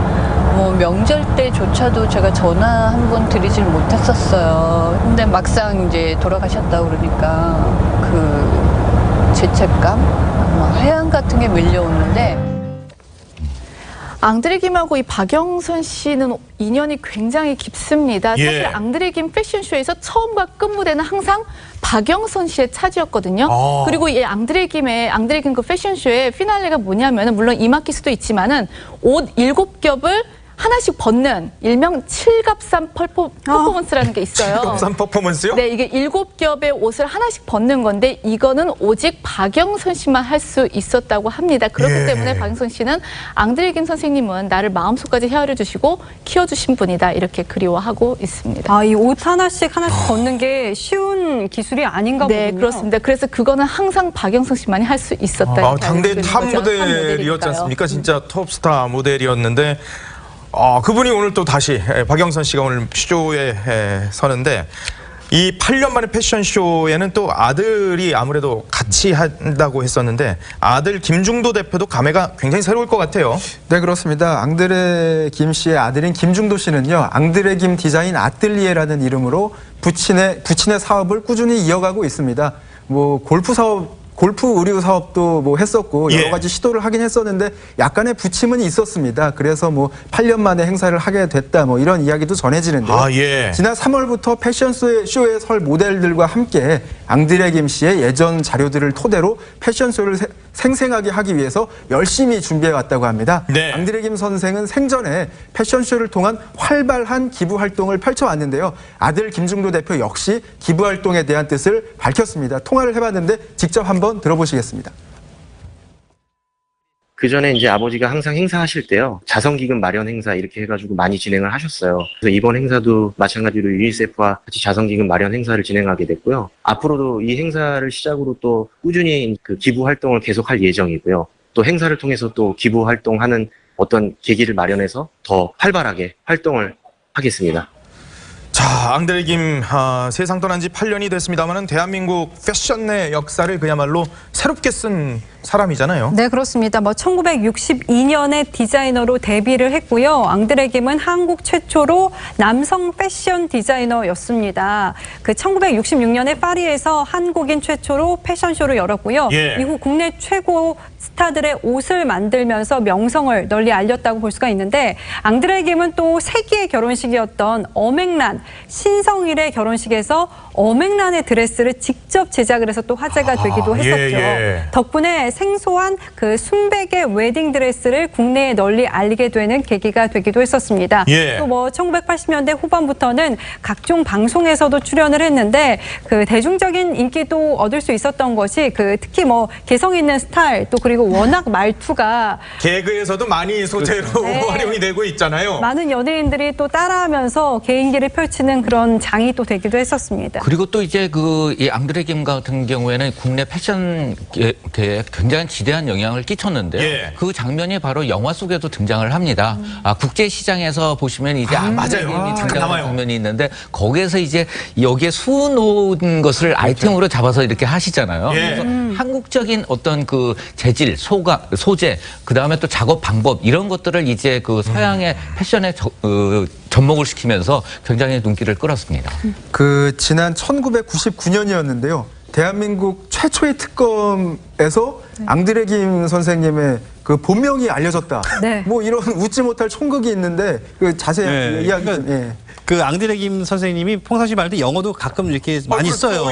Speaker 13: 뭐 명절 때조차도 제가 전화 한 번 드리질 못했었어요. 근데 막상 이제 돌아가셨다고 그러니까 그 죄책감, 회한 같은 게 밀려오는데
Speaker 5: 앙드레 김하고 이 박영선 씨는 인연이 굉장히 깊습니다. 사실 앙드레 김 패션쇼에서 처음과 끝 무대는 항상 박영선 씨의 차지였거든요. 그리고 이 앙드레 김 그 패션쇼의 피날레가 뭐냐면은 물론 이마키스도 있지만은 옷 7겹을 하나씩 벗는 일명 칠갑산 퍼포먼스라는 게 있어요.
Speaker 2: 칠갑산 퍼포먼스요?
Speaker 5: 네, 이게 7겹의 옷을 하나씩 벗는 건데 이거는 오직 박영선 씨만 할 수 있었다고 합니다. 그렇기 때문에 박영선 씨는 앙드레 김 선생님은 나를 마음속까지 헤아려 주시고 키워주신 분이다 이렇게 그리워하고 있습니다.
Speaker 1: 아, 이 옷 하나씩 벗는 게 쉬운 기술이 아닌가 보군요.
Speaker 5: 네, 그렇습니다. 그래서 그거는 항상 박영선 씨만이 할 수 있었다.
Speaker 2: 당대 탑 모델이었지 않습니까? 진짜 톱스타 모델이었는데 그분이 오늘 또 다시 박영선 씨가 오늘 쇼에 서는데 이 8년 만에 패션쇼에는 또 아들이 아무래도 같이 한다고 했었는데 아들 김중도 대표도 감회가 굉장히 새로울 것 같아요.
Speaker 6: 네, 그렇습니다. 앙드레 김 씨의 아들인 김중도 씨는요, 앙드레 김 디자인 아뜰리에라는 이름으로 부친의 사업을 꾸준히 이어가고 있습니다. 뭐 골프 의류 사업도 뭐 했었고 여러 가지 시도를 하긴 했었는데 약간의 부침은 있었습니다. 그래서 뭐 8년 만에 행사를 하게 됐다 뭐 이런 이야기도 전해지는데요. 지난 3월부터 패션쇼에 설 모델들과 함께 앙드레 김 씨의 예전 자료들을 토대로 패션쇼를 생생하게 하기 위해서 열심히 준비해 왔다고 합니다. 앙드레 김 선생은 생전에 패션쇼를 통한 활발한 기부 활동을 펼쳐왔는데요. 아들 김중도 대표 역시 기부 활동에 대한 뜻을 밝혔습니다. 통화를 해봤는데 직접 한번 들어보시겠습니다.
Speaker 14: 그 전에 이제 아버지가 항상 행사하실 때요, 자선기금 마련 행사 이렇게 해가지고 많이 진행을 하셨어요. 그래서 이번 행사도 마찬가지로 유니세프와 같이 자선기금 마련 행사를 진행하게 됐고요. 앞으로도 이 행사를 시작으로 또 꾸준히 그 기부 활동을 계속할 예정이고요. 또 행사를 통해서 또 기부 활동하는 어떤 계기를 마련해서 더 활발하게 활동을 하겠습니다.
Speaker 2: 자, 앙드레 김 세상 떠난 지 8년이 됐습니다만 대한민국 패션의 역사를 그야말로 새롭게 쓴 사람이잖아요.
Speaker 1: 네, 그렇습니다. 1962년에 디자이너로 데뷔를 했고요. 앙드레 김은 한국 최초로 남성 패션 디자이너였습니다. 그 1966년에 파리에서 한국인 최초로 패션쇼를 열었고요. 이후 국내 최고 스타들의 옷을 만들면서 명성을 널리 알렸다고 볼 수가 있는데 앙드레 김은 또 세기의 결혼식이었던 어맹란 신성일의 결혼식에서 어맹란의 드레스를 직접 제작을 해서 또 화제가 되기도 했었죠. 덕분에 생소한 그 순백의 웨딩 드레스를 국내에 널리 알리게 되는 계기가 되기도 했었습니다. 또 1980년대 후반부터는 각종 방송에서도 출연을 했는데 그 대중적인 인기도 얻을 수 있었던 것이 그 특히 개성 있는 스타일 또 그리고 워낙 말투가
Speaker 2: 개그에서도 많이 소재로 활용이 되고 있잖아요.
Speaker 1: 많은 연예인들이 또 따라하면서 개인기를 펼치는 그런 장이 또 되기도 했었습니다.
Speaker 3: 그리고 또 이제 이 앙드레 김 같은 경우에는 국내 패션계에 굉장히 지대한 영향을 끼쳤는데요. 그 장면이 바로 영화 속에도 등장을 합니다. 국제 시장에서 보시면 이제 앙드레 김이 등장하는 장면이 있는데 거기에서 이제 여기에 수놓은 것을 아이템으로 잡아서 이렇게 하시잖아요. 그래서 한국적인 어떤 그 재질, 소재, 그 다음에 또 작업 방법 이런 것들을 이제 그 서양의 패션에 접목을 시키면서 굉장히 눈길을 끌었습니다.
Speaker 6: 그 지난 1999년이었는데요. 대한민국 최초의 특검에서 앙드레 김 선생님의 그 본명이 알려졌다. 뭐 이런 웃지 못할 총극이 있는데 그 자세히 이야기 좀.
Speaker 4: 그 앙드레 김 선생님이 평상시 말할 때 영어도 가끔 이렇게 많이 써요.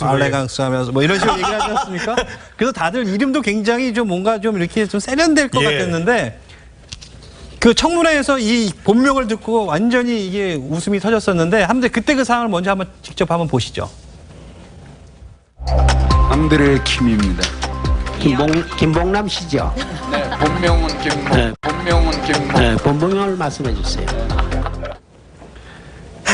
Speaker 4: 알레강스 하면서 뭐 이런 식으로 얘기하지 않습니까? 그래서 다들 이름도 굉장히 좀 뭔가 좀 이렇게 좀 세련될 것 같았는데 그 청문회에서 이 본명을 듣고 완전히 이게 웃음이 터졌었는데 그때 그 상황을 먼저 직접 한번 보시죠.
Speaker 15: 앙드레 김입니다.
Speaker 16: 김봉남 씨죠?
Speaker 15: 네, 본명은 김봉. 본명은 김봉.
Speaker 16: 네, 본명을 말씀해 주세요.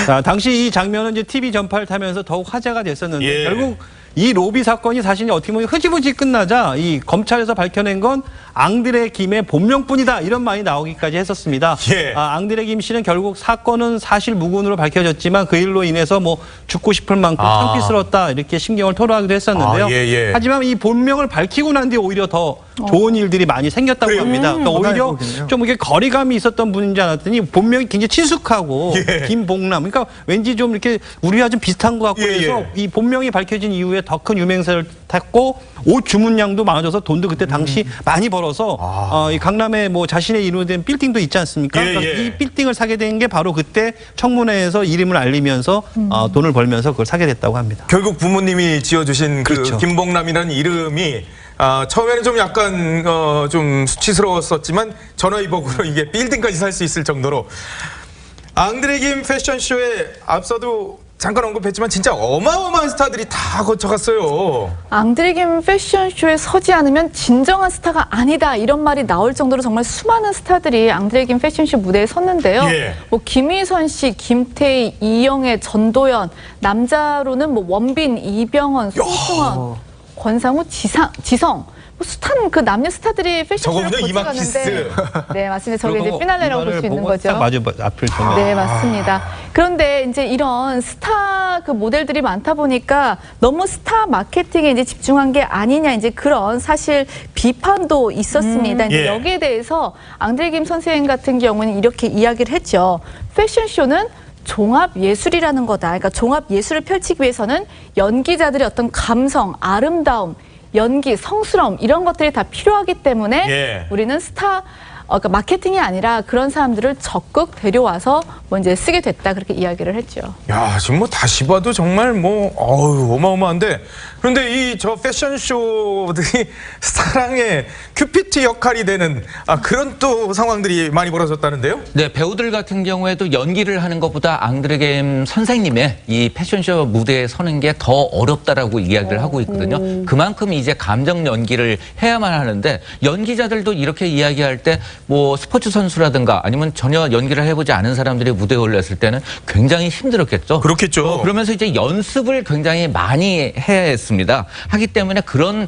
Speaker 4: 자, 당시 이 장면은 이제 TV 전파를 타면서 더욱 화제가 됐었는데 결국 이 로비 사건이 사실 어떻게 보면 흐지부지 끝나자 이 검찰에서 밝혀낸 건 앙드레 김의 본명뿐이다 이런 말이 나오기까지 했었습니다. 앙드레 김 씨는 결국 사건은 사실 무근으로 밝혀졌지만 그 일로 인해서 뭐 죽고 싶을 만큼 창피스러웠다 이렇게 심경을 토로하기도 했었는데요. 하지만 이 본명을 밝히고 난 뒤에 오히려 더 좋은 일들이 많이 생겼다고 합니다. 그러니까 오히려 좀 이렇게 거리감이 있었던 분인지 알았더니 본명이 굉장히 친숙하고 김봉남. 그러니까 왠지 좀 이렇게 우리와 좀 비슷한 것 같고 해서 이 본명이 밝혀진 이후에 더 큰 유명세를 탔고 옷 주문량도 많아져서 돈도 그때 당시 많이 벌어서 이 강남에 뭐 자신의 이름으로 된 빌딩도 있지 않습니까? 그러니까 이 빌딩을 사게 된 게 바로 그때 청문회에서 이름을 알리면서 돈을 벌면서 그걸 사게 됐다고 합니다.
Speaker 2: 결국 부모님이 지어주신 그 김봉남이라는 이름이 처음에는 좀 약간 좀 수치스러웠었지만 전화위복으로 이게 빌딩까지 살 수 있을 정도로 앙드레 김 패션쇼에 앞서도 잠깐 언급했지만 진짜 어마어마한 스타들이 다 거쳐갔어요.
Speaker 5: 앙드레 김 패션쇼에 서지 않으면 진정한 스타가 아니다 이런 말이 나올 정도로 정말 수많은 스타들이 앙드레 김 패션쇼 무대에 섰는데요.
Speaker 2: 예.
Speaker 5: 뭐 김희선 씨, 김태희, 이영애, 전도연, 남자로는 뭐 원빈, 이병헌, 송승헌, 권상우, 지성. 뭐 숱한 그 남녀 스타들이 패션쇼를 거쳐갔는데, 네 맞습니다. 저게 이제 피날레라고 볼 수 있는 거죠.
Speaker 4: 마주 앞을 보면.
Speaker 5: 네 맞습니다. 그런데 이제 이런 스타 그 모델들이 많다 보니까 너무 스타 마케팅에 이제 집중한 게 아니냐 이제 그런 사실 비판도 있었습니다. 이제 여기에 대해서 앙드레 김 선생 같은 경우는 이렇게 이야기를 했죠. 패션쇼는 종합 예술이라는 거다. 그러니까 종합 예술을 펼치기 위해서는 연기자들의 어떤 감성, 아름다움, 연기, 성스러움 이런 것들이 다 필요하기 때문에 우리는 스타 그러니까 마케팅이 아니라 그런 사람들을 적극 데려와서 뭐 이제 쓰게 됐다 그렇게 이야기를 했죠.
Speaker 2: 야 지금 뭐 다시 봐도 정말 뭐 어마어마한데 그런데 이 저 패션쇼들이 사랑의 큐피트 역할이 되는 그런 또 상황들이 많이 벌어졌다는데요?
Speaker 3: 네, 배우들 같은 경우에도 연기를 하는 것보다 앙드레 김 선생님의 이 패션쇼 무대에 서는 게 더 어렵다라고 이야기를 하고 있거든요. 그만큼 이제 감정 연기를 해야만 하는데 연기자들도 이렇게 이야기할 때 뭐 스포츠 선수라든가 아니면 전혀 연기를 해보지 않은 사람들이 무대에 올랐을 때는 굉장히 힘들었겠죠.
Speaker 2: 그렇겠죠.
Speaker 3: 그러면서 이제 연습을 굉장히 많이 해야 했습니다. 하기 때문에 그런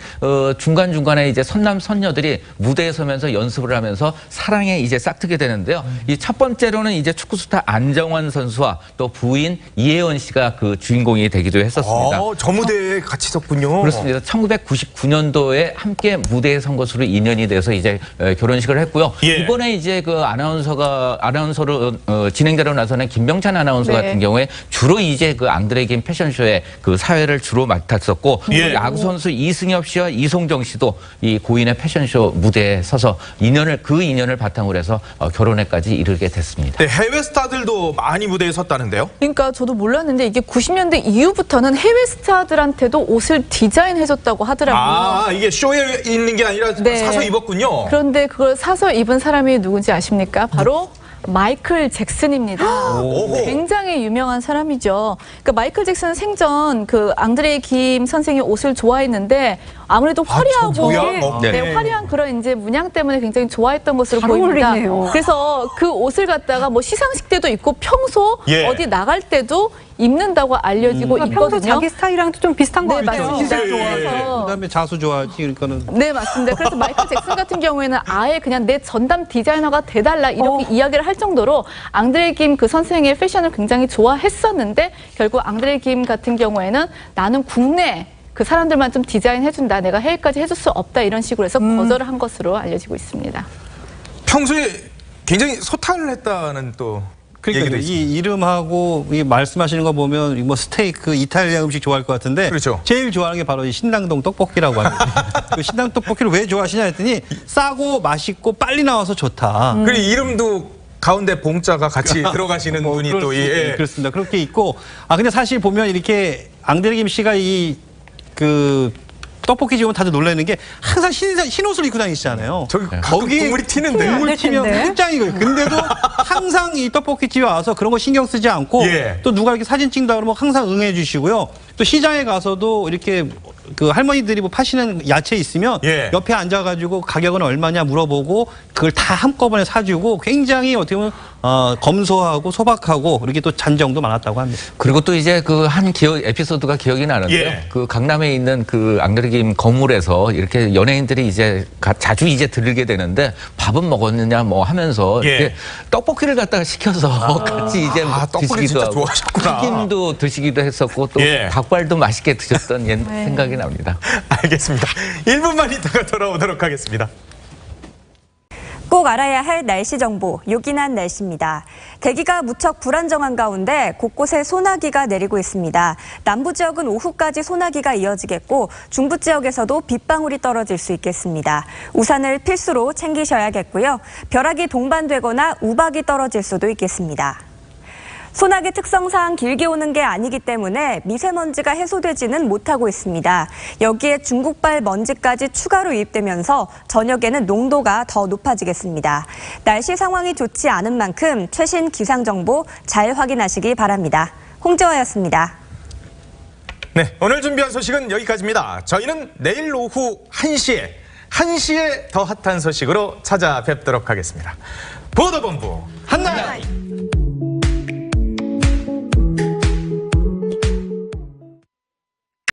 Speaker 3: 중간중간에 이제 선남 선녀들이 무대에 서면서 연습을 하면서 사랑에 이제 싹트게 되는데요. 이 첫 번째로는 이제 축구 스타 안정환 선수와 또 부인 이혜원 씨가 그 주인공이 되기도 했었습니다.
Speaker 2: 저 무대에 같이 섰군요.
Speaker 3: 그렇습니다. 1999년도에 함께 무대에 선 것으로 인연이 돼서 이제 결혼식을 했고요. 이번에 이제 그 아나운서로 진행자로 나서는 김병찬 아나운서 같은 경우에 주로 이제 그 앙드레 김 패션쇼의 그 사회를 주로 맡았었고 야구 선수 이승엽 씨와 이송정 씨도 이 고인의 패션쇼 무대에 서서 그 인연을 바탕으로 해서 결혼에까지 이르게 됐습니다.
Speaker 2: 네, 해외 스타들도 많이 무대에 섰다는데요?
Speaker 5: 그러니까 저도 몰랐는데 이게 90년대 이후부터는 해외 스타들한테도 옷을 디자인해줬다고 하더라고요.
Speaker 2: 이게 쇼에 있는 게 아니라 사서 입었군요.
Speaker 5: 그런데 그걸 사서 입은 사람이 누군지 아십니까? 바로 마이클 잭슨입니다. 굉장히 유명한 사람이죠. 그러니까 마이클 잭슨은 생전 그 앙드레 김 선생의 옷을 좋아했는데 아무래도 화려하고 화려한 그런 이제 문양 때문에 굉장히 좋아했던 것으로 보입니다. 그래서 그 옷을 갖다가 뭐 시상식 때도 입고 평소 어디 나갈 때도 입는다고 알려지고 있거든요.
Speaker 1: 평소 자기 스타일이랑도 좀 비슷한 거 같아요.
Speaker 5: 맞습니다.
Speaker 4: 그다음에 자수 좋아하지 그러니까는.
Speaker 5: 네 맞습니다. 그래서 마이클 잭슨 같은 경우에는 아예 그냥 내 전담 디자이너가 돼달라 이렇게 이야기를 할 정도로 앙드레 김 그 선생의 패션을 굉장히 좋아했었는데 결국 앙드레 김 같은 경우에는 나는 국내 그 사람들만 좀 디자인해준다. 내가 해외까지 해줄 수 없다. 이런 식으로 해서 거절을 한 것으로 알려지고 있습니다.
Speaker 2: 평소에 굉장히 소탈을 했다는 또
Speaker 4: 그러니까 이 이름하고 이 말씀하시는 거 보면 뭐 스테이크, 이탈리아 음식 좋아할 것 같은데 제일 좋아하는 게 바로 이 신당동 떡볶이라고 합니다. 그 신당 떡볶이를 왜 좋아하시냐 했더니 싸고 맛있고 빨리 나와서 좋다.
Speaker 2: 그리고 이름도 가운데 봉자가 같이 들어가시는 분이 또
Speaker 4: 그렇습니다. 그렇게 있고 근데 사실 보면 이렇게 앙드레 김 씨가 그 떡볶이 집은 다들 놀라는 게 항상 흰 옷을 입고 다니시잖아요.
Speaker 2: 거기에 국물이 튀는데.
Speaker 4: 국물 튀면 끝장이거든요. 근데도 항상 이 떡볶이 집에 와서 그런 거 신경 쓰지 않고 또 누가 이렇게 사진 찍는다 그러면 항상 응해 주시고요. 또 시장에 가서도 이렇게 그 할머니들이 뭐 파시는 야채 있으면 옆에 앉아가지고 가격은 얼마냐 물어보고 그걸 다 한꺼번에 사주고 굉장히 어떻게 보면 검소하고 소박하고 이렇게 또 잔정도 많았다고 합니다.
Speaker 3: 그리고 또 이제 그 한 에피소드가 기억이 나는데요. 그 강남에 있는 그 앙드레 김 건물에서 이렇게 연예인들이 이제 자주 이제 들르게 되는데 밥은 먹었느냐 뭐 하면서 이렇게 떡볶이를 갖다가 시켜서 같이 이제 드시기도 하고 튀김도 드시기도 했었고 또 닭발도 맛있게 드셨던 생각이 납니다.
Speaker 2: 알겠습니다. 1분만 있다가 돌아오도록 하겠습니다.
Speaker 17: 꼭 알아야 할 날씨 정보, 요긴한 날씨입니다. 대기가 무척 불안정한 가운데 곳곳에 소나기가 내리고 있습니다. 남부 지역은 오후까지 소나기가 이어지겠고 중부 지역에서도 빗방울이 떨어질 수 있겠습니다. 우산을 필수로 챙기셔야겠고요. 벼락이 동반되거나 우박이 떨어질 수도 있겠습니다. 소나기 특성상 길게 오는 게 아니기 때문에 미세먼지가 해소되지는 못하고 있습니다. 여기에 중국발 먼지까지 추가로 유입되면서 저녁에는 농도가 더 높아지겠습니다. 날씨 상황이 좋지 않은 만큼 최신 기상 정보 잘 확인하시기 바랍니다. 홍재화였습니다.
Speaker 2: 네, 오늘 준비한 소식은 여기까지입니다. 저희는 내일 오후 1시에 더 핫한 소식으로 찾아뵙도록 하겠습니다. 보도본부 한나이.